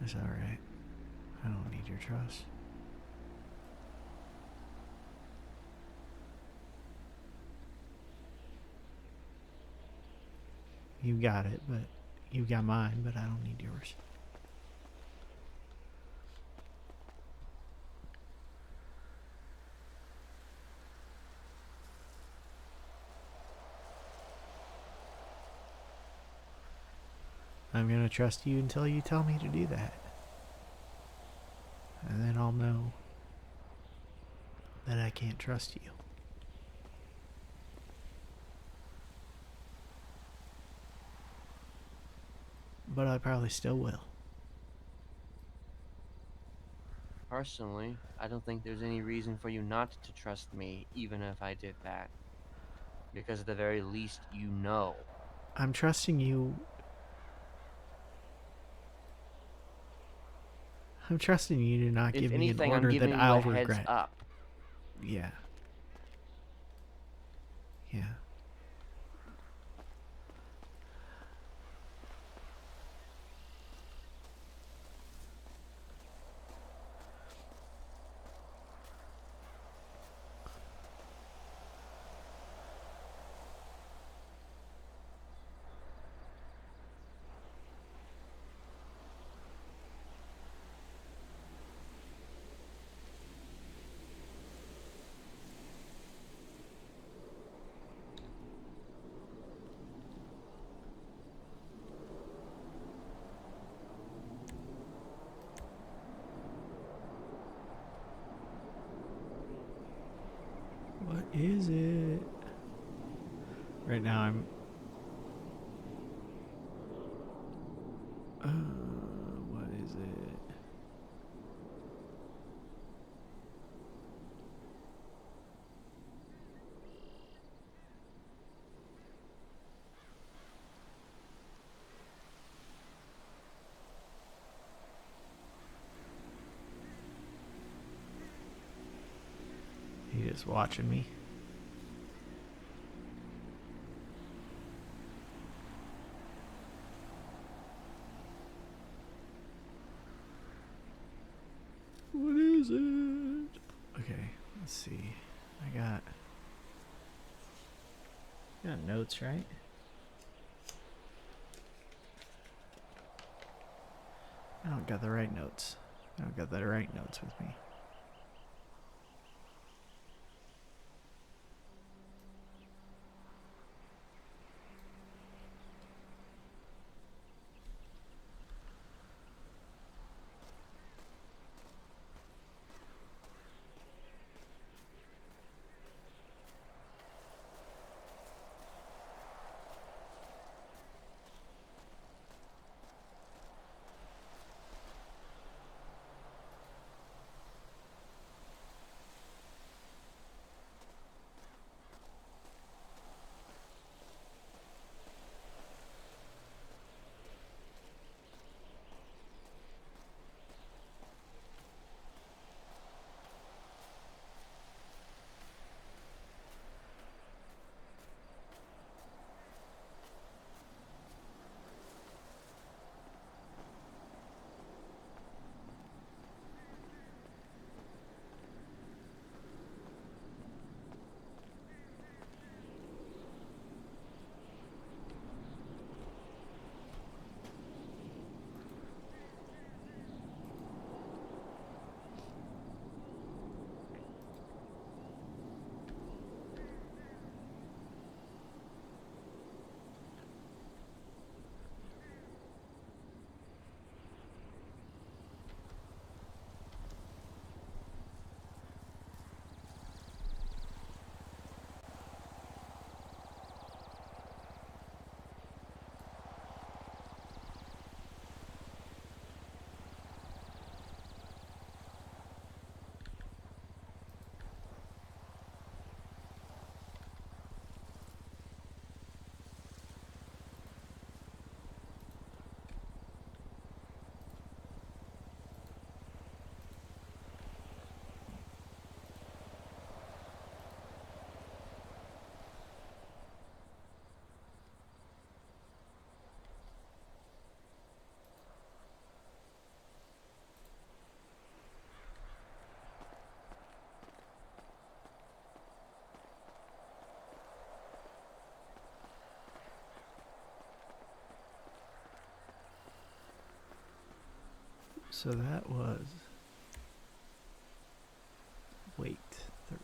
That's alright. I don't need your trust. You got it, but you got mine, but I don't need yours. I'm gonna trust you until you tell me to do that. And then I'll know that I can't trust you. But I probably still will. Personally, I don't think there's any reason for you not to trust me, even if I did that. Because at the very least, you know. I'm trusting you. I'm trusting you to not If give me an anything, I'm order that giving you a I'll heads regret. up. Yeah. Yeah. What is it? Right now I'm... what is it? He just watching me. What is it? Okay, let's see. I got notes, right? I don't got the right notes. I don't got the right notes with me. So that was. Wait, 13.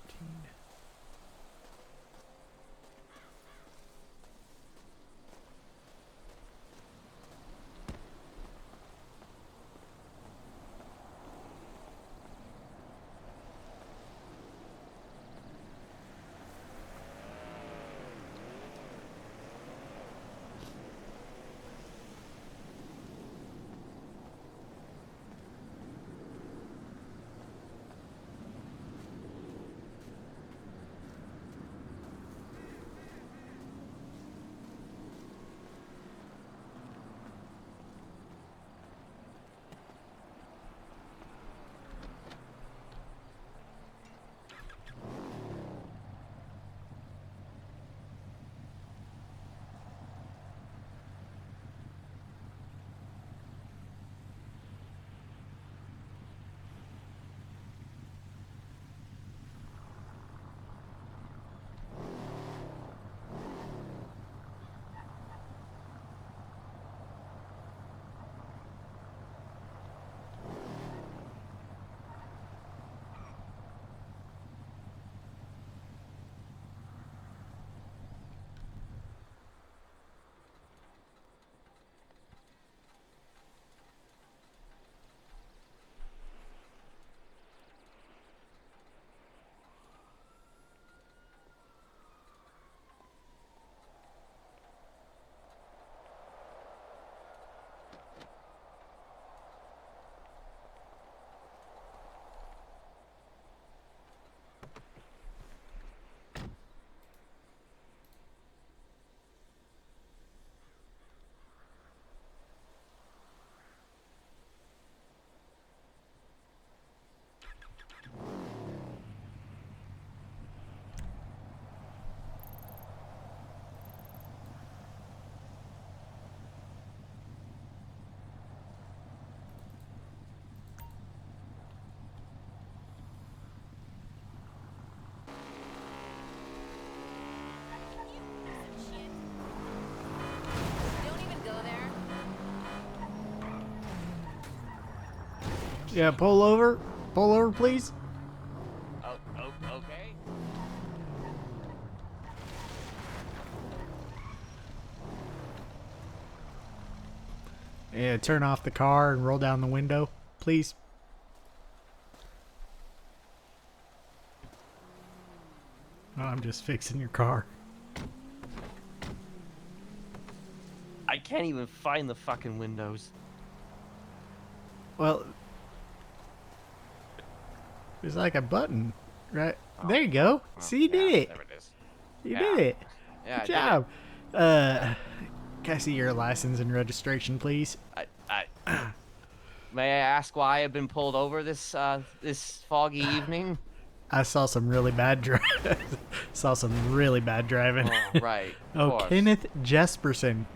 Yeah, pull over. Pull over, please. Oh, okay. Yeah, turn off the car and roll down the window, please. Oh, I'm just fixing your car. I can't even find the fucking windows. Well, there's like a button, right? Oh. There you go. Oh, See, you did it. There it is. You did it. Yeah, Good I job. Can I see your license and registration, please? May I ask why I've been pulled over this foggy evening? I saw some really bad driving. Oh, right. Oh, Course. Kenneth Jesperson.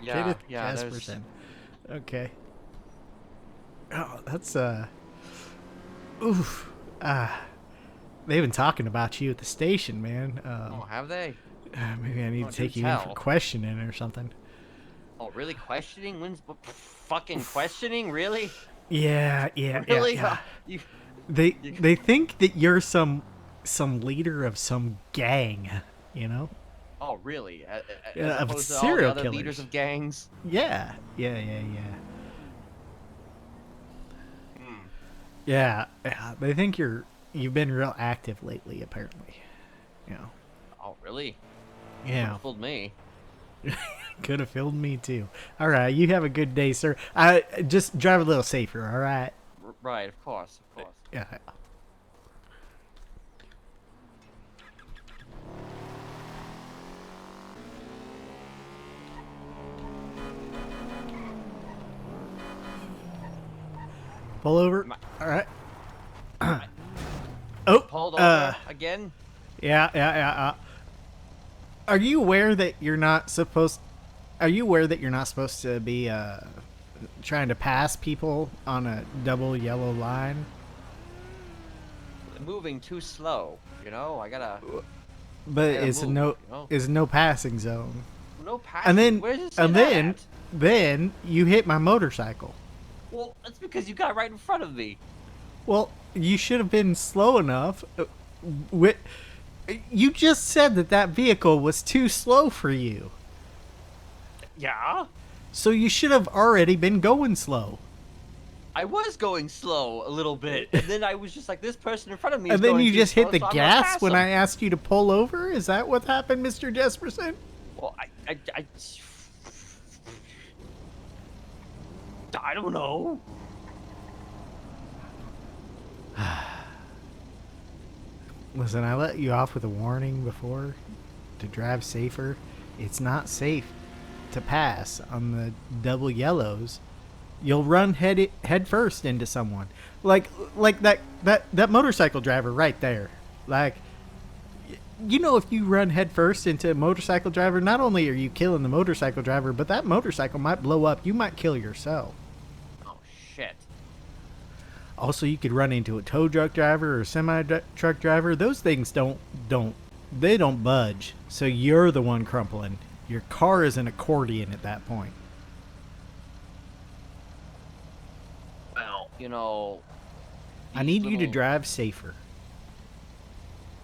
Yeah, Kenneth yeah. Jesperson. Okay. Oh, that's oof. They've been talking about you at the station, man. Oh, have they? Maybe I need to take you in for questioning or something. Oh, really? Questioning? When's fucking questioning? Really? Yeah, Really? yeah. You, They think that you're some leader of some gang, you know? oh, really? As Of opposed to all the serial other killers. leaders of gangs? Yeah. Hmm. Yeah. They think you've been real active lately, apparently. You know. Oh, really? Yeah. Fooled me. Could have filled me too. All right, you have a good day, sir. Just drive a little safer. All right. Right, of course. Yeah. Pull over. All right. Oh. Pulled over again? Yeah. Are you aware that you're not supposed? Are you aware that you're not supposed to be trying to pass people on a double yellow line? Moving too slow, you know. I gotta. But gotta it's move, no, you know? it's no passing zone. No passing. And then, Where does it say and that? then you hit my motorcycle. Well, that's because you got right in front of me. Well, you should have been slow enough. Wi- You just said that that vehicle was too slow for you. Yeah? So you should have already been going slow. I was going slow a little bit, and then I was just like, this person in front of me is And then going you too just hit slow, the so I'm gonna gas pass when him. I asked you to pull over? Is that what happened, Mr. Jesperson? Well, I don't know. Listen, I let you off with a warning before to drive safer. It's not safe to pass on the double yellows. You'll run head first into someone. Like that motorcycle driver right there. Like, you know, if you run head first into a motorcycle driver, not only are you killing the motorcycle driver, but that motorcycle might blow up. You might kill yourself. Oh, shit. Also, you could run into a tow truck driver or a semi truck driver. Those things they don't budge. So you're the one crumpling. Your car is an accordion at that point. Well, you know, I these need you to little- drive safer.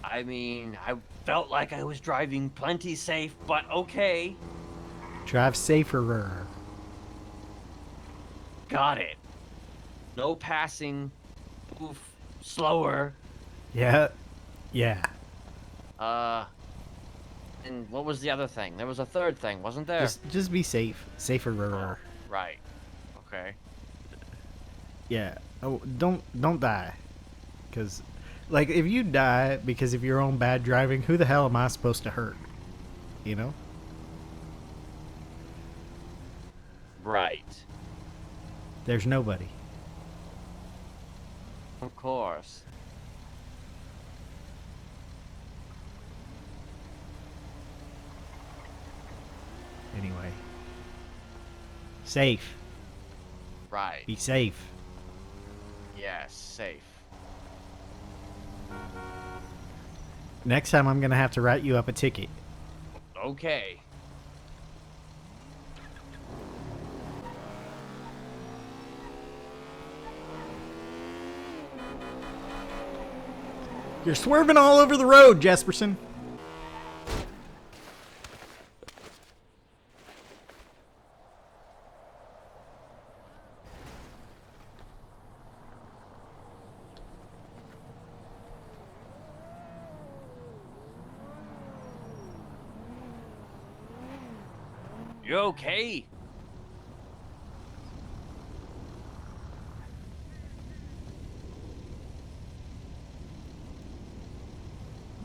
I mean, I felt like I was driving plenty safe, but okay. Drive saferer. Got it. No passing. Oof. Slower. Yeah. Yeah. And what was the other thing? There was a third thing, wasn't there? Just be safe. Saferer. Right. Okay. Yeah. Oh, don't die. Cuz like if you die because of your own bad driving, who the hell am I supposed to hurt? You know? Right. There's nobody. Of course. Anyway. Safe. Right. Be safe. Yes, safe. Next time I'm going to have to write you up a ticket. Okay. You're swerving all over the road, Jesperson. You okay?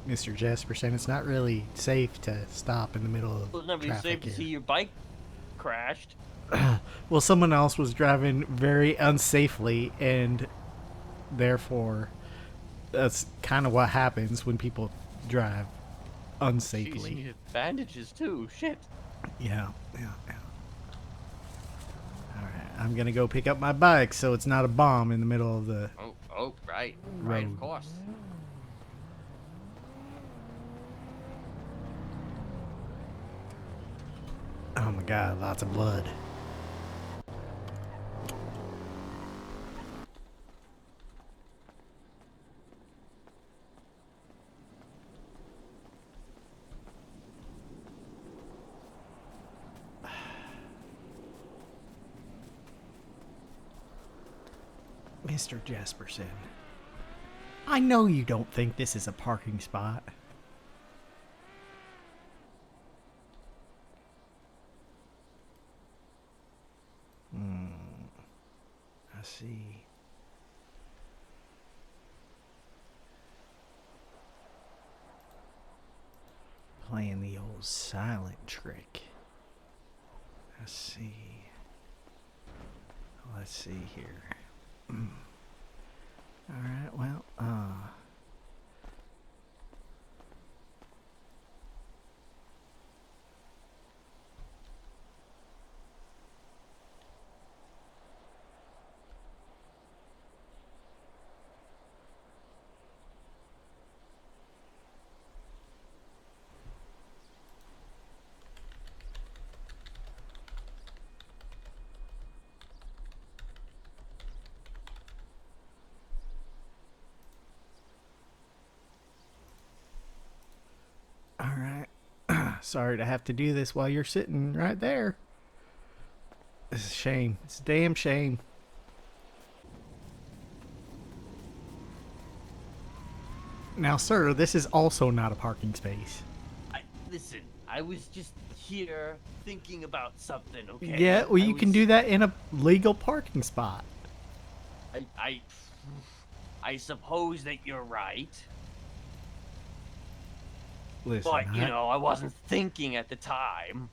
Mr. Jesperson, it's not really safe to stop in the middle of It was never traffic safe to here. see your bike crashed. Well, someone else was driving very unsafely, and therefore, that's kind of what happens when people drive Jeez, you unsafely. needed bandages too. Shit. Yeah. All right, I'm gonna go pick up my bike so it's not a bomb in the middle of the. Oh, right. Right, of Road. course. Oh my God! Lots of blood. Mr. Jesperson, I know you don't think this is a parking spot. I see. Playing the old silent trick. Let's see. Let's see here. Alright, well, Sorry to have to do this while you're sitting right there. It's a shame. It's a damn shame. Now, sir, this is also not a parking space. Listen, I was just here thinking about something, okay? Yeah, well, you can do that in a legal parking spot. I suppose that you're right. Listen, But, I wasn't thinking at the time.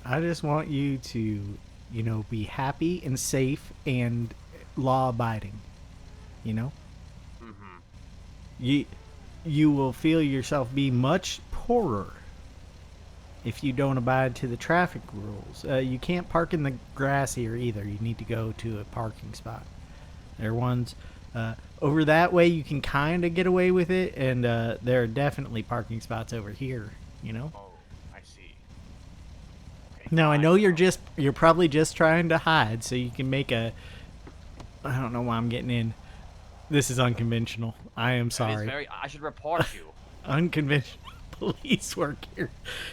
I just want you to, be happy and safe and law-abiding. Mm-hmm. You will feel yourself be much poorer if you don't abide to the traffic rules. You can't park in the grass here either. You need to go to a parking spot. There are ones over that way you can kind of get away with it, and there are definitely parking spots over here. Oh, I see. Okay, Now I fine. know you're probably just trying to hide so you can make a. I don't know why I'm getting in. This is unconventional. I am sorry. I should report you. Unconventional police work here.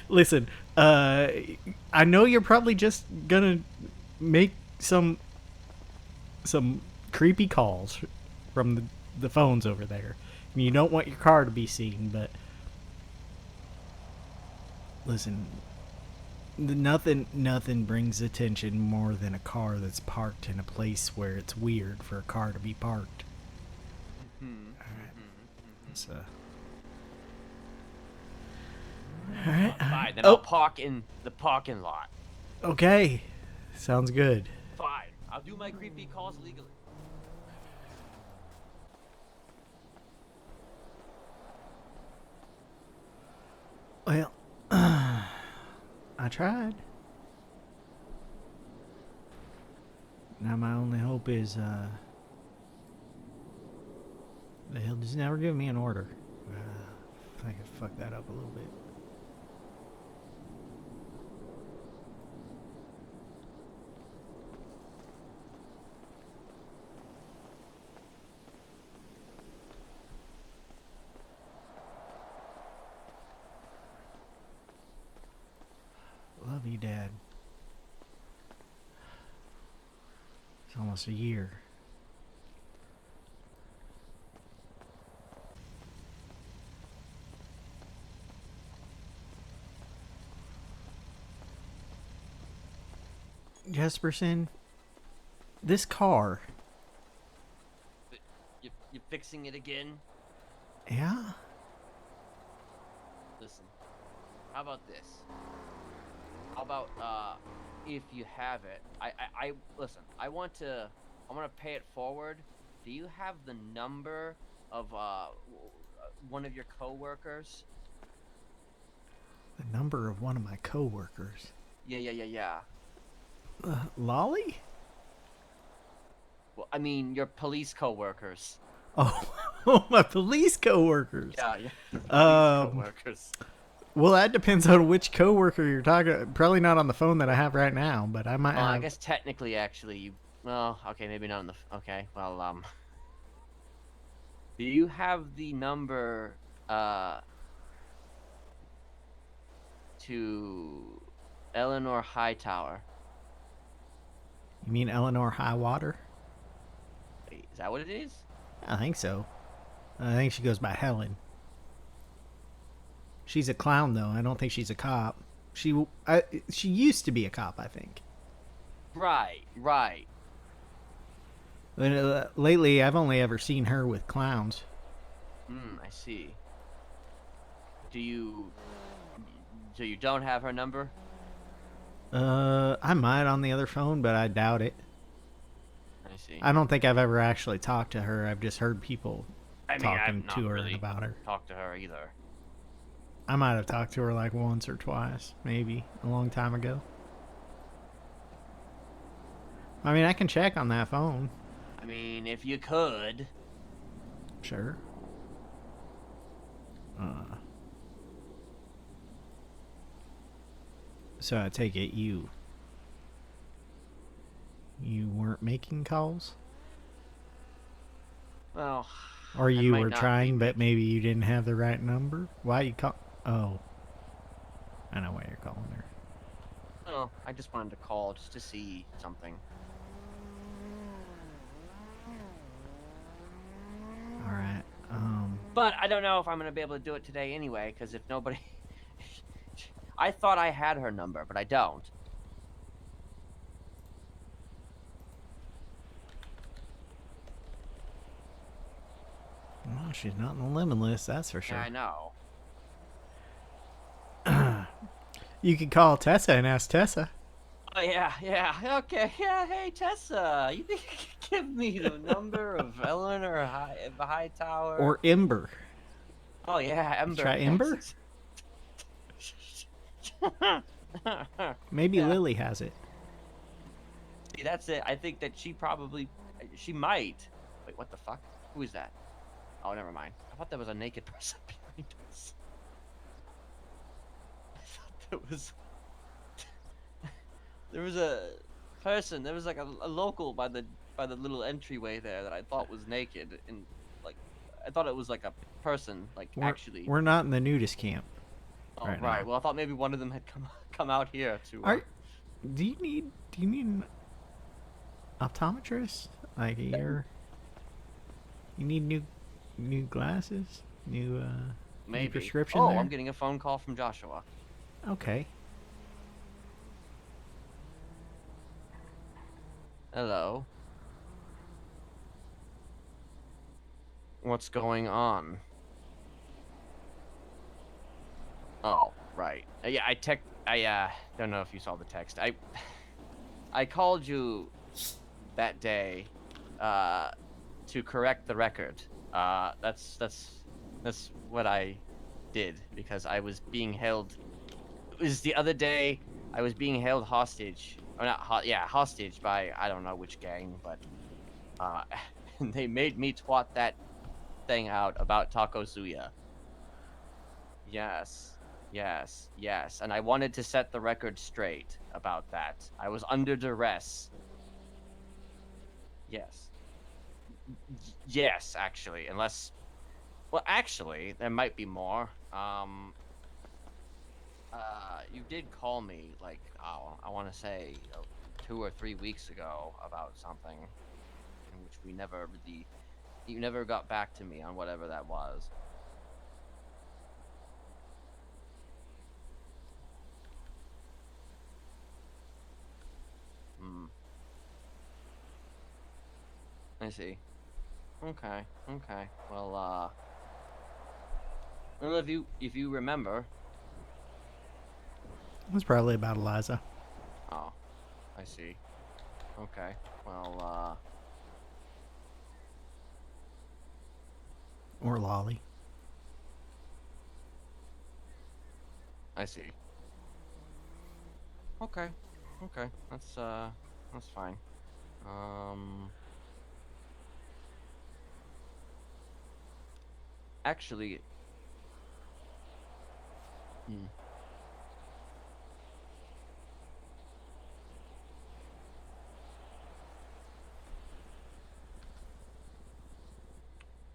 Listen, I know you're probably just gonna make some creepy calls from the phones over there. And you don't want your car to be seen, but listen, nothing brings attention more than a car that's parked in a place where it's weird for a car to be parked. So. Alright. Fine, then I'll park in the parking lot. Okay. Sounds good. Fine, I'll do my creepy calls legally. Well, I tried. Now my only hope is that he'll just never give me an order. I could fuck that up a little bit. Love you, Dad. It's almost a year. Jesperson, this car. You're fixing it again? Yeah? Listen, how about this? How about, if you have it, listen, I want to pay it forward. Do you have the number of, one of your coworkers? The number of one of my coworkers. Yeah. Lolly? Well, I mean, your police coworkers. Oh, my police coworkers. Yeah. Police coworkers. Well, that depends on which coworker you're talking. Probably not on the phone that I have right now, but I might. I guess technically, actually, you. Well, okay, maybe not on the. Okay, well, do you have the number to Eleanor Hightower? You mean Eleanor Highwater? Wait, is that what it is? I think so. I think she goes by Helen. She's a clown, though. I don't think she's a cop. She used to be a cop, I think. Right. Lately, I've only ever seen her with clowns. I see. So you don't have her number? I might on the other phone, but I doubt it. I see. I don't think I've ever actually talked to her. I've just heard people talking I've to not her really about her. talked to her either. I might have talked to her like once or twice, maybe, a long time ago. I mean, I can check on that phone. I mean, if you could. Sure. So I take it you weren't making calls? Well, Or you might were not trying, be but maybe you didn't have the right number? Why you call? Oh. I know why you're calling her. Oh, I just wanted to call just to see something. All right. But I don't know if I'm gonna be able to do it today anyway, because if nobody, I thought I had her number, but I don't. Well, she's not on the lemon list, that's for Yeah, sure. I know. You could call Tessa and ask Tessa. Oh yeah, okay, yeah. Hey Tessa, you think you could give me the number of Eleanor Hightower? Or Ember. Oh yeah, Ember. Try Ember? Maybe Yeah. Lily has it. See, that's it. I think that she might. Wait, what the fuck? Who is that? Oh, never mind. I thought there was a naked person behind us. I thought there was a person. There was like a local by the little entryway there that I thought was naked, and like I thought it was like a person, like actually. We're not in the nudist camp. Oh right right. now. Well, I thought maybe one of them had come out here to. Do you need an optometrist? Like you need new glasses, new Maybe. new prescription. Oh, there? I'm getting a phone call from Joshua. Okay. Hello. What's going on? Oh, right. Yeah, I don't know if you saw the text. I called you that day to correct the record. That's what I did because I was being held. It was the other day I was being held hostage. Or not hostage by I don't know which gang, but and they made me twat that thing out about Taco Suya. Yes. And I wanted to set the record straight about that. I was under duress. Yes. Yes, actually, unless well, actually, there might be more. You did call me like I want to say 2 or 3 weeks ago about something in which you never got back to me on whatever that was. I see. Okay. Well, if you remember. It was probably about Eliza. Oh, I see. Okay. Well, Or Lolly. I see. Okay. That's fine. Actually,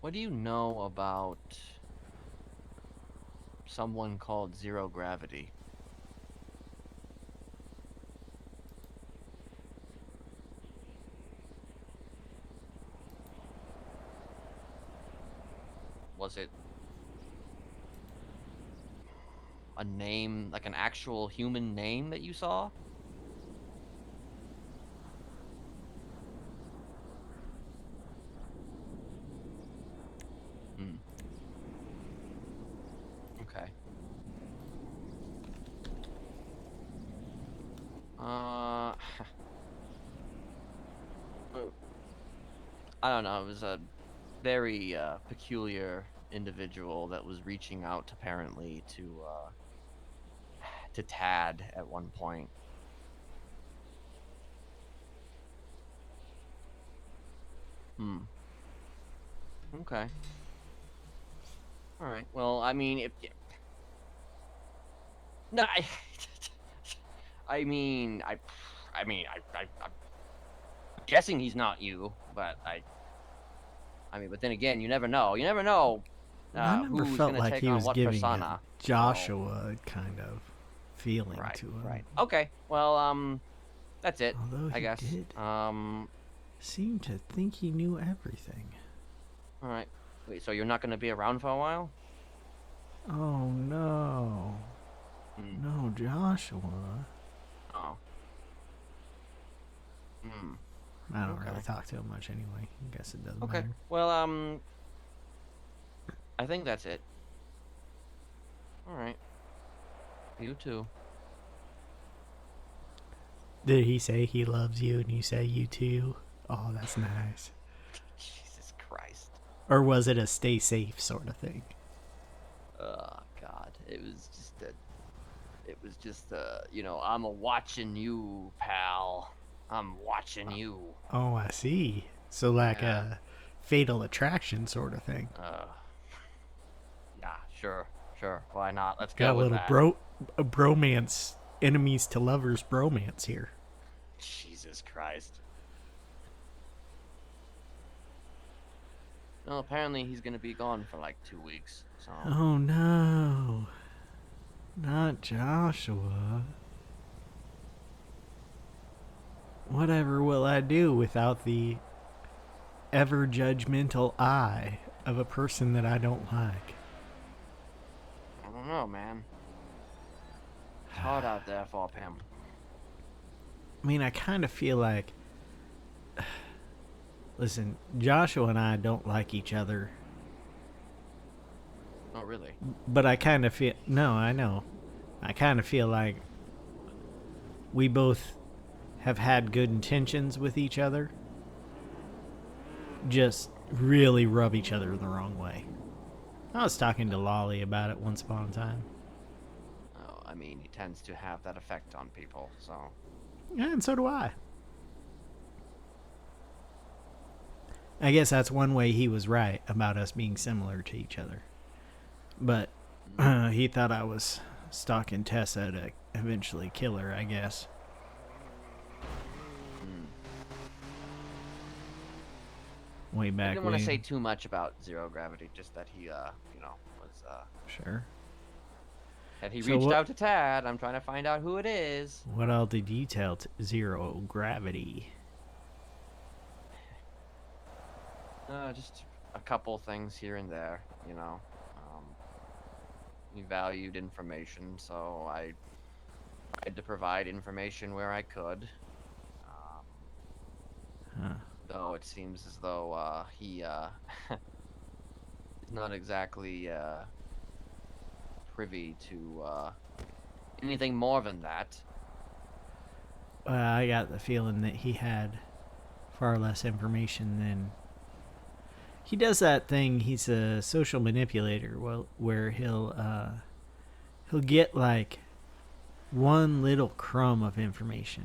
what do you know about someone called Zero Gravity? Was it a name, like an actual human name that you saw? Okay. I don't know. It was a very peculiar individual that was reaching out apparently to Tad at one point. Okay. All right. Well, I mean, if no, I'm guessing he's not you, but but then again, you never know. You never know I never who's felt gonna like take he on was what giving persona. Joshua kind of. feeling Right, to him. right. Okay, well, that's it, Although I he guess. did All seem to think he knew everything. right. Wait, so you're not going to be around for a while? Oh no. Hmm. No, Joshua. Oh. Hmm. I don't Okay. really talk to him much anyway. I guess it doesn't Okay. matter. Well, I think that's it. All right. You too. Did he say he loves you and you say you too? Oh, that's nice. Jesus Christ. Or was it a stay safe sort of thing? Oh God. It was just I'm a watching you, pal. I'm watching you. Oh, I see. So like Yeah. a fatal attraction sort of thing. Yeah, sure. Why not? Let's Got go a with little that. a bromance, enemies to lovers bromance here. Jesus Christ. Well, apparently he's gonna be gone for like 2 weeks. So. Oh no. Not Joshua. Whatever will I do without the ever judgmental eye of a person that I don't like? I don't know, man. It's hard out there for him. I mean, I kind of feel like. Listen, Joshua and I don't like each other. Oh, really? But I kind of feel. No, I know. I kind of feel like we both have had good intentions with each other. Just really rub each other the wrong way. I was talking to Lolly about it once upon a time. Oh, I mean, he tends to have that effect on people, so. Yeah, and so do I. I guess that's one way he was right about us being similar to each other. But he thought I was stalking Tessa to eventually kill her, I guess. Way I back didn't when. want to say too much about Zero Gravity, just that he, was, Sure. that he So reached what- out to Tad. I'm trying to find out who it is. What all did you tell Zero Gravity? Just a couple things here and there, He valued information, so I tried to provide information where I could. Huh. Though it seems as though he is not exactly privy to anything more than that. I got the feeling that he had far less information than. He does that thing. He's a social manipulator. Well, where he'll get like one little crumb of information,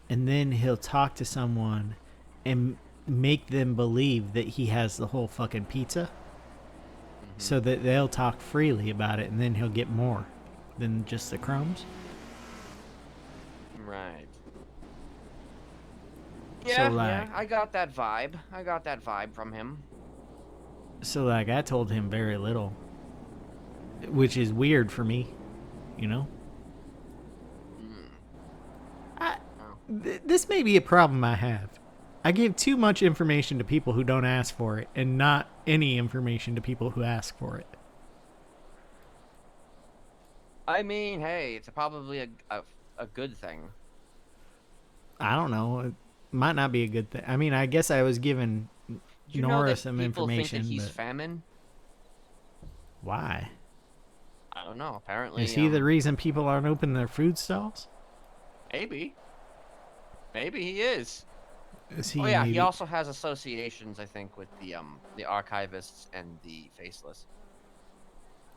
and then he'll talk to someone and make them believe that he has the whole fucking pizza, so that they'll talk freely about it, and then he'll get more than just the crumbs. Right. So, Yeah, like- I got that vibe. I got that vibe from him. So like I told him very little, which is weird for me, you know. This may be a problem I have. I give too much information to people who don't ask for it, and not any information to people who ask for it. I mean, hey, it's probably a good thing. I don't know. It might not be a good thing. I mean, I guess I was giving Did you know Nora that some people information. think that he's but famine? why? I don't know. Apparently, Is he the reason people aren't opening their food stalls? maybe he is. Is he? Oh yeah, maybe, he also has associations, I think, with the archivists and the faceless.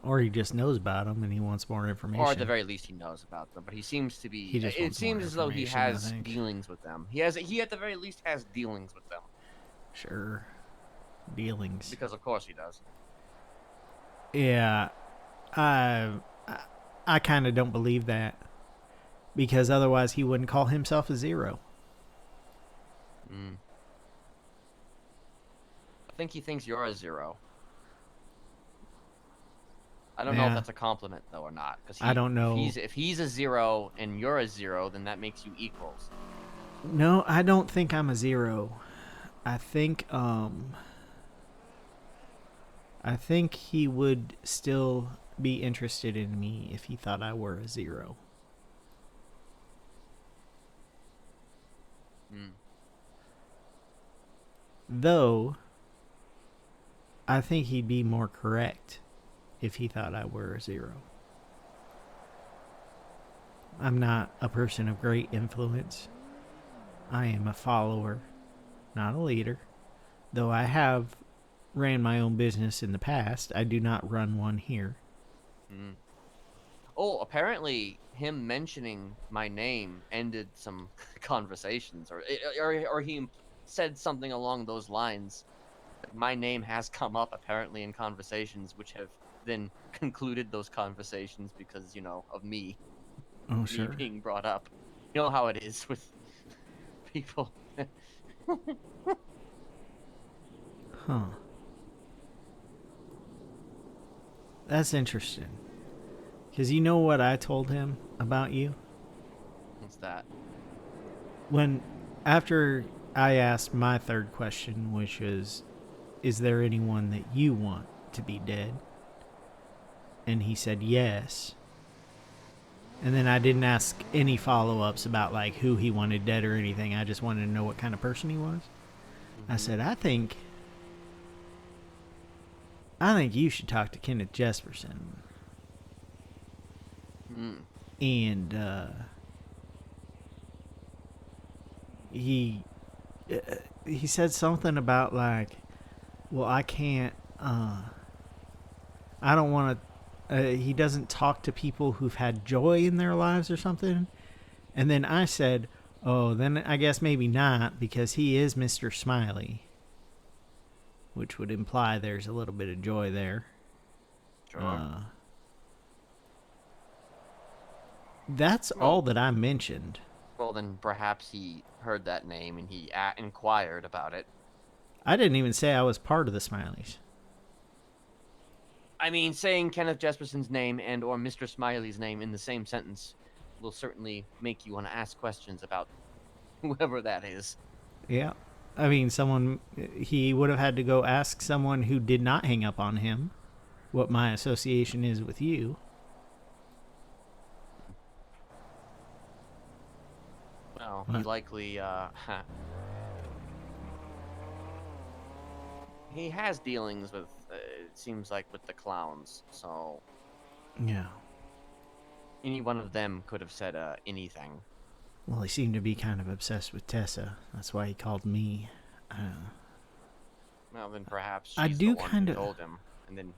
or he just knows about them and he wants more information. Or at the very least, he knows about them. But he seems to be. He just It wants more seems as though he information, I has think. dealings with them. He at the very least has dealings with them. Sure. Dealings. Because of course he does. Yeah, I kind of don't believe that, because otherwise he wouldn't call himself a zero. I think he thinks you're a zero. I don't know if Yeah. that's a compliment though or not, because I don't know. if he's a 0 and you're a 0, then that makes you equals. No, I don't think I'm a 0. I think I think he would still be interested in me if he thought I were a 0. Mm. Though I think he'd be more correct if he thought I were a 0. I'm not a person of great influence. I am a follower, not a leader. Though I have ran my own business in the past, I do not run one here. Mm. Oh, apparently him mentioning my name ended some conversations, or he said something along those lines. My name has come up apparently in conversations, which have then concluded those conversations because of me Oh, me sure. being brought up. You know how it is with people. Huh. That's interesting. Because you know what I told him about you? What's that? When, after I asked my third question, which is there anyone that you want to be dead? And he said yes. And then I didn't ask any follow ups about like who he wanted dead or anything. I just wanted to know what kind of person he was. I said, I think you should talk to Kenneth Jesperson. Mm. And he he said something about like, well, I can't. I don't want to. He doesn't talk to people who've had joy in their lives or something. And then I said, oh, then I guess maybe not because he is Mr. Smiley, which would imply there's a little bit of joy there. Sure. That's all that I mentioned. Well, then perhaps he heard that name and he inquired about it. I didn't even say I was part of the Smileys. I mean, saying Kenneth Jesperson's name and or Mr. Smiley's name in the same sentence will certainly make you want to ask questions about whoever that is. Yeah. I mean, he would have had to go ask someone who did not hang up on him what my association is with you. Well, What? he likely, he has dealings with, it seems like, with the clowns, so Yeah. any one of them could have said anything. Well, he seemed to be kind of obsessed with Tessa. That's why he called me. Well, then perhaps I she's do the one kinda- who told him, and then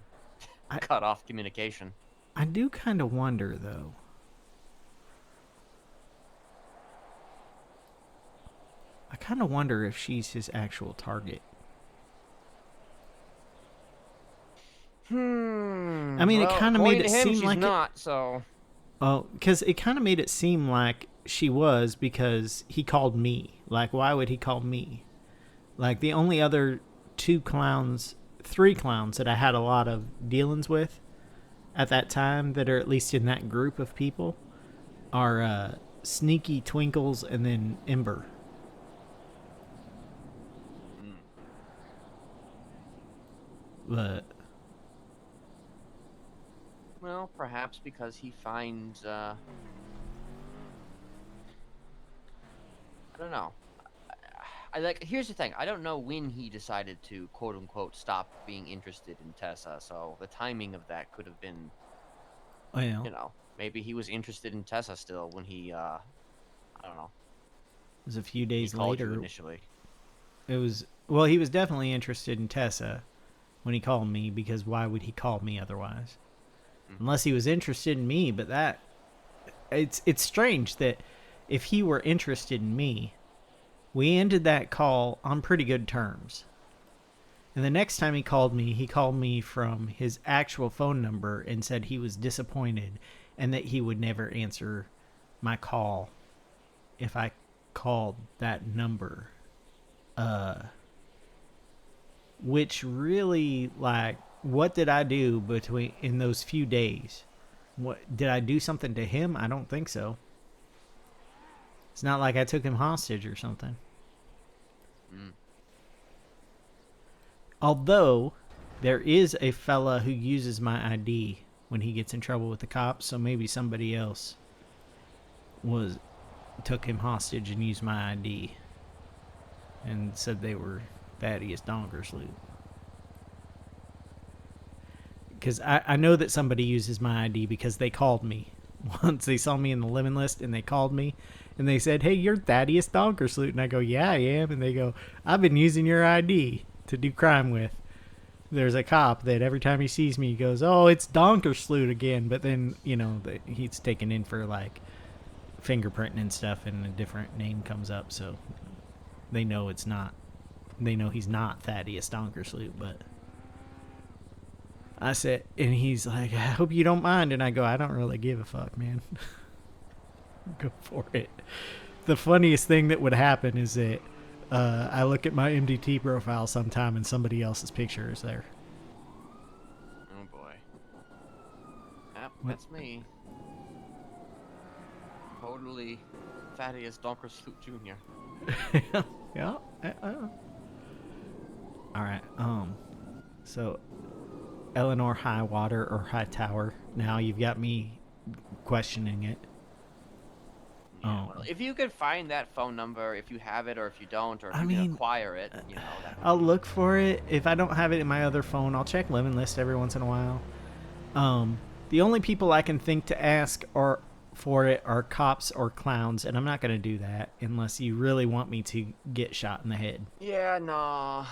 I- cut off communication. I do kind of wonder, though. I kind of wonder if she's his actual target. I mean, it Well, kind of according made it to him, seem she's like not. So Oh, because it kind of made it seem like she was because he called me. Like, why would he call me? Like, the only other three clowns that I had a lot of dealings with at that time that are at least in that group of people are Sneaky, Twinkles, and then Ember. But well, perhaps because he finds I don't know. I like. Here's the thing. I don't know when he decided to quote unquote stop being interested in Tessa. So the timing of that could have been, well, maybe he was interested in Tessa still when he I don't know. it was a few He days called you later. initially. He was definitely interested in Tessa when he called me, because why would he call me otherwise? Unless he was interested in me, but it's strange that if he were interested in me, we ended that call on pretty good terms. And the next time he called me from his actual phone number and said he was disappointed and that he would never answer my call if I called that number. Which really, like, what did I do in those few days? What did I do something to him? I don't think so. It's not like I took him hostage or something. Mm. Although there is a fella who uses my ID when he gets in trouble with the cops, so maybe somebody else took him hostage and used my ID and said they were Thaddeus Donkersloot. Because I know that somebody uses my ID because they called me. Once they saw me in the lemon list and they called me and they said, "Hey, you're Thaddeus Donkersloot." And I go, "Yeah, I am." And they go, "I've been using your ID to do crime with." There's a cop that every time he sees me, he goes, "Oh, it's Donkersloot again." But then, he's taken in for like fingerprinting and stuff and a different name comes up. So they know it's not. They know he's not Thaddeus Donkersloot, but I said, and he's like, "I hope you don't mind." And I go, "I don't really give a fuck, man." Go for it. The funniest thing that would happen is that I look at my MDT profile sometime and somebody else's picture is there. Oh boy. Yep, that's me. Totally Thaddeus Donkersloot Jr. Yeah. All right. So Eleanor Highwater or Hightower. Now you've got me questioning it. Yeah, well, if you could find that phone number, if you have it or if you don't, or if I you mean, can acquire it, that I'll would be... look for it. If I don't have it in my other phone, I'll check Lemon List every once in a while. The only people I can think to ask for it are cops or clowns, and I'm not going to do that unless you really want me to get shot in the head. Yeah, nah.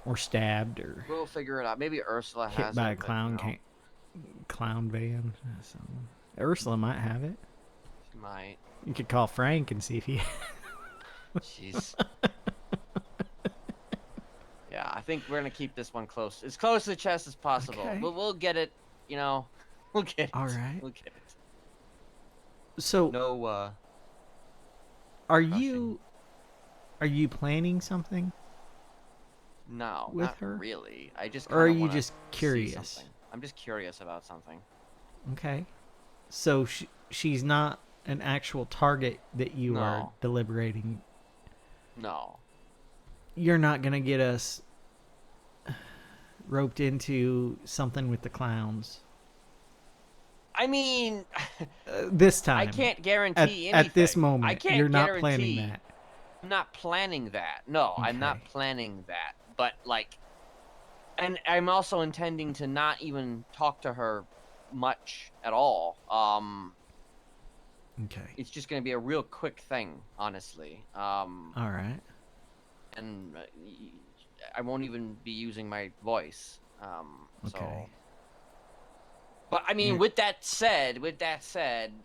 Or stabbed or We'll figure it out. Maybe Ursula hit has by it, a clown clown van. So, Ursula might have it. She might. You could call Frank and see if he... Jeez. Yeah, I think we're going to keep this one close. As close to the chest as possible. Okay. But we'll get it, We'll get it. All right. We'll get it. So, No, are you planning something? No, with not her? really. I just Or are kinda you wanna just see curious? something. I'm just curious about something. Okay. So she's not an actual target that you are No. deliberating. No. You're not going to get us roped into something with the clowns I mean, this time. I can't guarantee anything. At this moment, I can't you're not guarantee. planning that. I'm not planning that. No, I'm not Okay. planning that. But and I'm also intending to not even talk to her much at all. Okay. It's just going to be a real quick thing, honestly. All right. And I won't even be using my voice. Okay. So. But I mean, You're- with that said,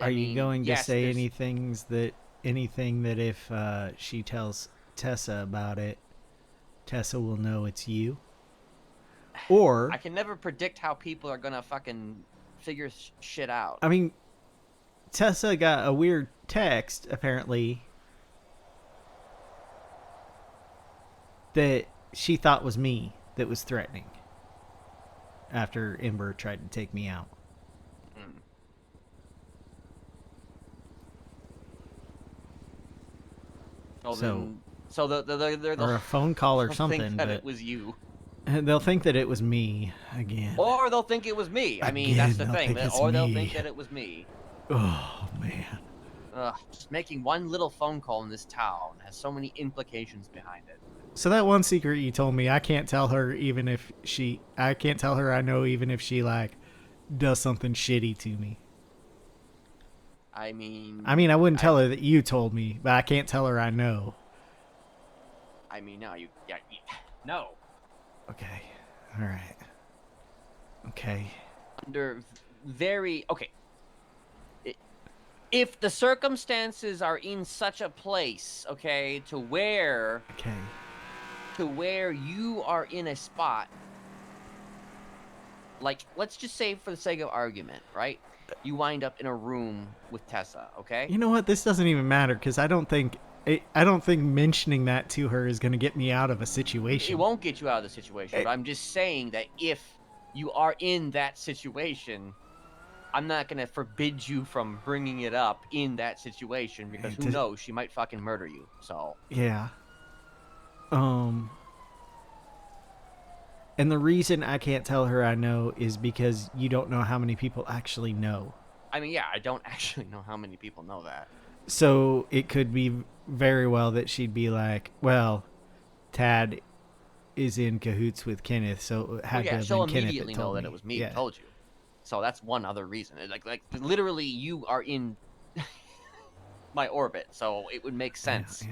Are you going to say there's- anything that if she tells Tessa about it, Tessa will know it's you? Or I can never predict how people are gonna fucking figure shit out. I mean, Tessa got a weird text apparently that she thought was me that was threatening after Ember tried to take me out. Mm. So they're Or a phone call or they'll something, think that but it was you, they'll think that it was me again. or they'll think it was me. I mean, that's the Again, they'll thing. think it's Or they'll me. think that it was me. Oh man. Just making one little phone call in this town has so many implications behind it. So that one secret you told me, I can't tell her I know even if she like does something shitty to me. I mean, I wouldn't tell her that you told me, but I can't tell her I know. No, no. Okay. All right. Okay. Under very okay. If the circumstances are in such a place, okay, to where you are in a spot, like, let's just say for the sake of argument, right? You wind up in a room with Tessa, okay? You know what? This doesn't even matter because I don't think I don't think mentioning that to her is going to get me out of a It situation. won't get you out of the situation, but I'm just saying that if you are in that situation, I'm not gonna forbid you from bringing it up in that situation because who knows, she might fucking murder you. So Yeah. Um. And the reason I can't tell her I know is because you don't know how many people actually know. I mean, yeah, I don't actually know how many people know that. So it could be very well that she'd be like, well, Tad is in cahoots with Kenneth, so it had Well, to yeah, have she'll been Kenneth immediately that know told that me. it was me who Yeah. told you. So that's one other reason. Like literally, you are in my orbit, so it would make sense.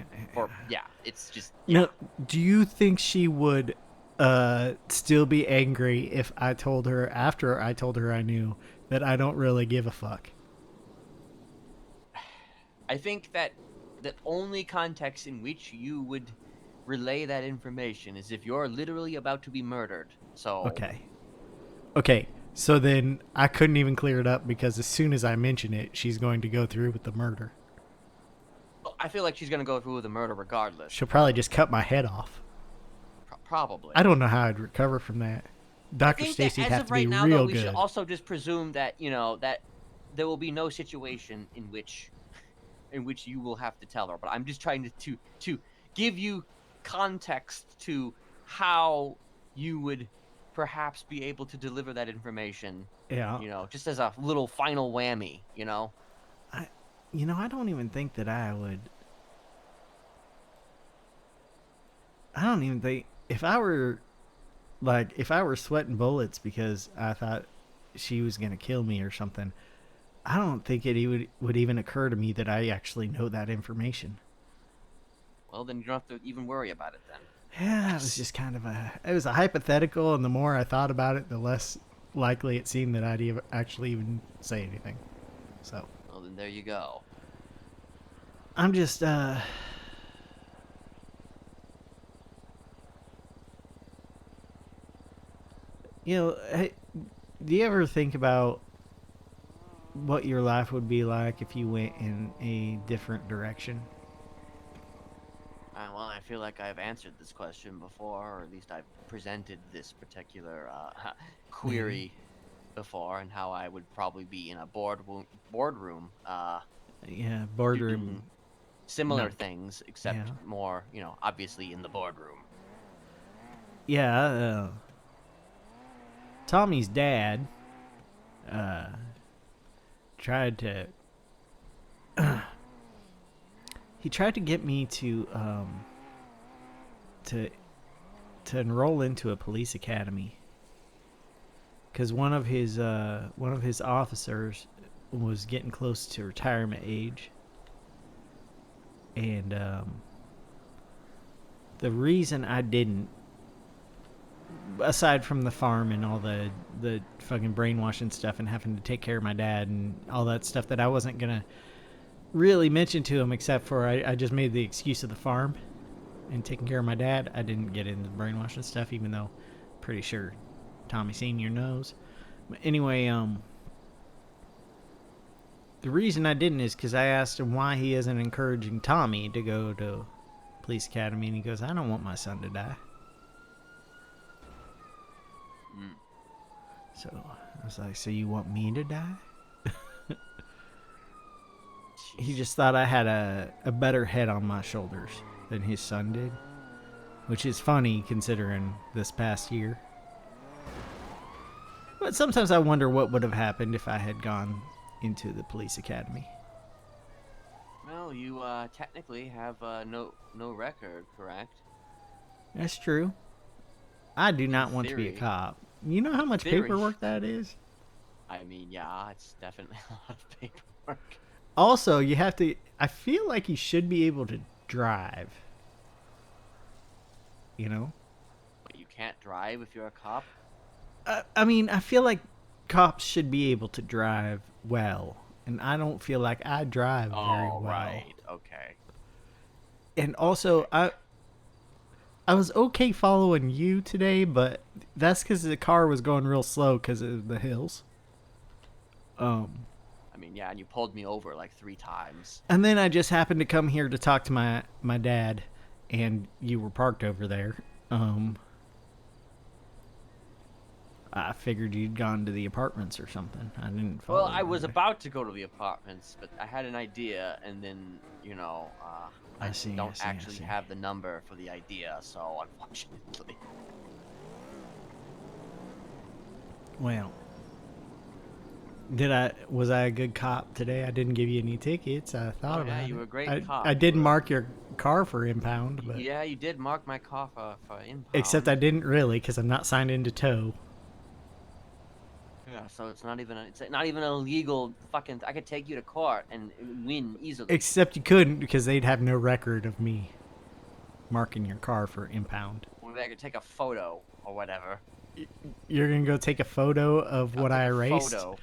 It's just Now, do you think she would still be angry if I told her after I told her I knew that I don't really give a fuck? I think that the only context in which you would relay that information is if you're literally about to be murdered. So Okay. So then I couldn't even clear it up because as soon as I mention it, she's going to go through with the murder. I feel like she's gonna go through with the murder regardless. She'll probably just cut my head off. Probably. I don't know how I'd recover from that. I Dr. think that Stacy'd as have of to be right now, though, real we should good. also just presume that that there will be no situation in which you will have to tell her. But I'm just trying to give you context to how you would perhaps be able to deliver that information. Yeah. Just as a little final whammy. I don't even think that I would. I don't even think if I were sweating bullets because I thought she was gonna kill me or something. I don't think it would even occur to me that I actually know that information. Well, then you don't have to even worry about it then. Yeah, it was just kind of it was a hypothetical, and the more I thought about it, the less likely it seemed that I'd actually even say anything. So. Well, then there you go. I'm just, hey, do you ever think about what your life would be like if you went in a different direction? Well, I feel like I've answered this question before, or at least I've presented this particular query before, and how I would probably be in a boardroom. Yeah, boardroom. Doing similar things, except more, obviously in the boardroom. Yeah, Tommy's dad tried to he tried to get me to enroll into a police academy because one of his officers was getting close to retirement age, and the reason I didn't, aside from the farm and all the fucking brainwashing stuff and having to take care of my dad and all that stuff that I wasn't gonna really mention to him, except for I just made the excuse of the farm and taking care of my dad. I didn't get into the brainwashing stuff, even though I'm pretty sure Tommy Sr. knows. But anyway, the reason I didn't is because I asked him why he isn't encouraging Tommy to go to police academy, and he goes, I don't want my son to die. So I was like, so you want me to die? He just thought I had a better head on my shoulders than his son did, which is funny considering this past year. But sometimes I wonder what would have happened if I had gone into the police academy. Well, you technically have no record, correct? That's true. I do not want to be a cop. You know how much paperwork that is? I mean, yeah, it's definitely a lot of paperwork. Also, you have to... I feel like you should be able to drive. You know? But you can't drive if you're a cop? I mean, I feel like cops should be able to drive well. And I don't feel like I drive very well. Right. Okay. And also, I was okay following you today, but that's because the car was going real slow because of the hills. I mean, yeah, and you pulled me over like 3 times. And then I just happened to come here to talk to my dad, and you were parked over there. I figured you'd gone to the apartments or something. I didn't follow. Well, I was you. about to go to the apartments, but I had an idea, and then, I don't actually have the number for the idea, so unfortunately. Well, was I a good cop today? I didn't give you any tickets. I thought about it. Yeah, you were a great cop. I did mark your car for impound, but Yeah, you did mark my car for impound. except I didn't really, because I'm not signed into tow. Yeah, so it's not even a legal fucking. I could take you to court and win easily. Except you couldn't, because they'd have no record of me marking your car for impound. Well, I could take a photo or whatever. You're gonna go take a photo of what I erased. Photo.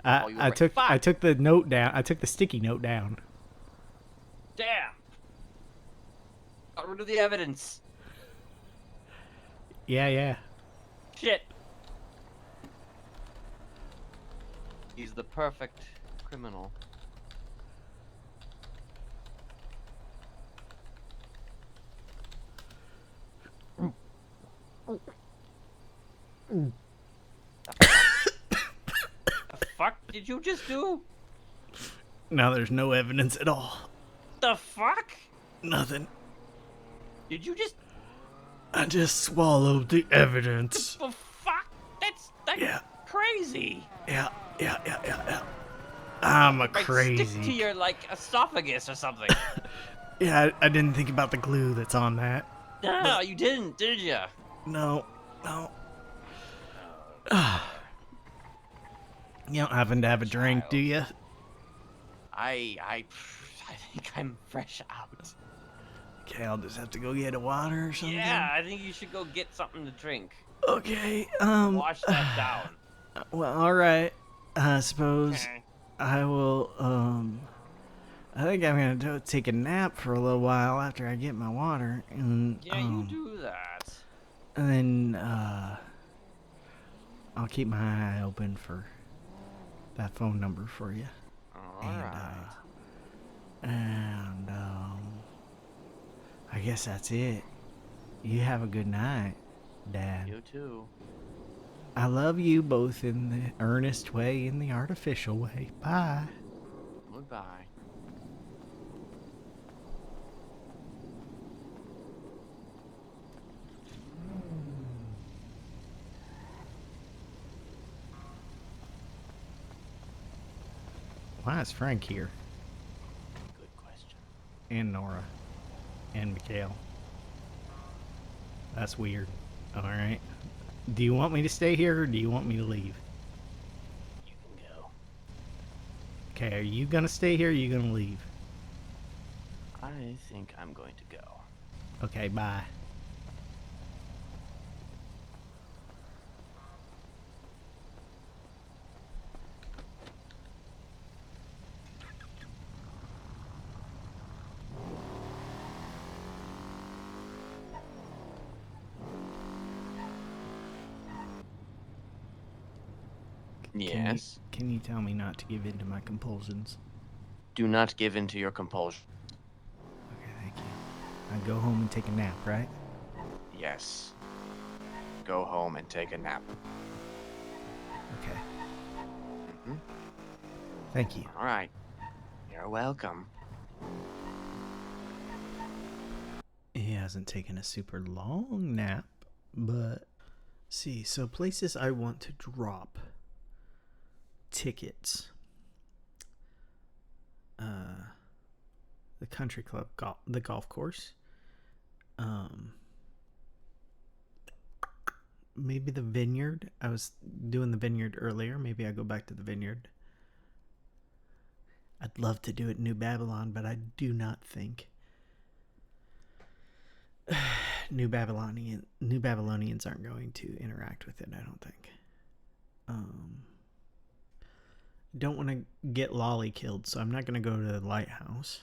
I took the note down. I took the sticky note down. Damn. Got rid of the evidence. Yeah. Shit. He's the perfect criminal. The fuck did you just do? Now there's no evidence at all. The fuck? Nothing. Did you just? I just swallowed the evidence. The fuck? That's crazy. Yeah. I'm a Like, crazy. stick to your esophagus or something. Yeah, I didn't think about the glue that's on that. No, you didn't, did you? No. You don't happen to have a drink, do you? I think I'm fresh out. Okay, I'll just have to go get a water or something. Yeah, I think you should go get something to drink. Okay. Wash that down. Well, all right. I suppose Okay. I will. I think I'm gonna take a nap for a little while after I get my water, and Yeah, you do that. and then I'll keep my eye open for that phone number for you. All right. And I guess that's it. You have a good night, Dad. You too. I love you both in the earnest way and the artificial way. Bye. Goodbye. Why is Frank here? Good question. And Nora. And Mikhail. That's weird. Alright. Do you want me to stay here or do you want me to leave? You can go. Okay, are you gonna stay here or are you gonna leave? I think I'm going to go. Okay, bye. Yes. Can you tell me not to give in to my compulsions? Do not give in to your compulsion. Okay, thank you. I go home and take a nap, right? Yes. Go home and take a nap. Okay. Hmm. Thank you. All right. You're welcome. He hasn't taken a super long nap, but see, so places I want to drop tickets. The country club, the golf course. Maybe the vineyard. I was doing the vineyard earlier. Maybe I go back to the vineyard. I'd love to do it in New Babylon, but I do not think New Babylonians aren't going to interact with it, I don't think. Don't want to get Lolly killed, so I'm not going to go to the lighthouse.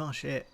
Oh shit.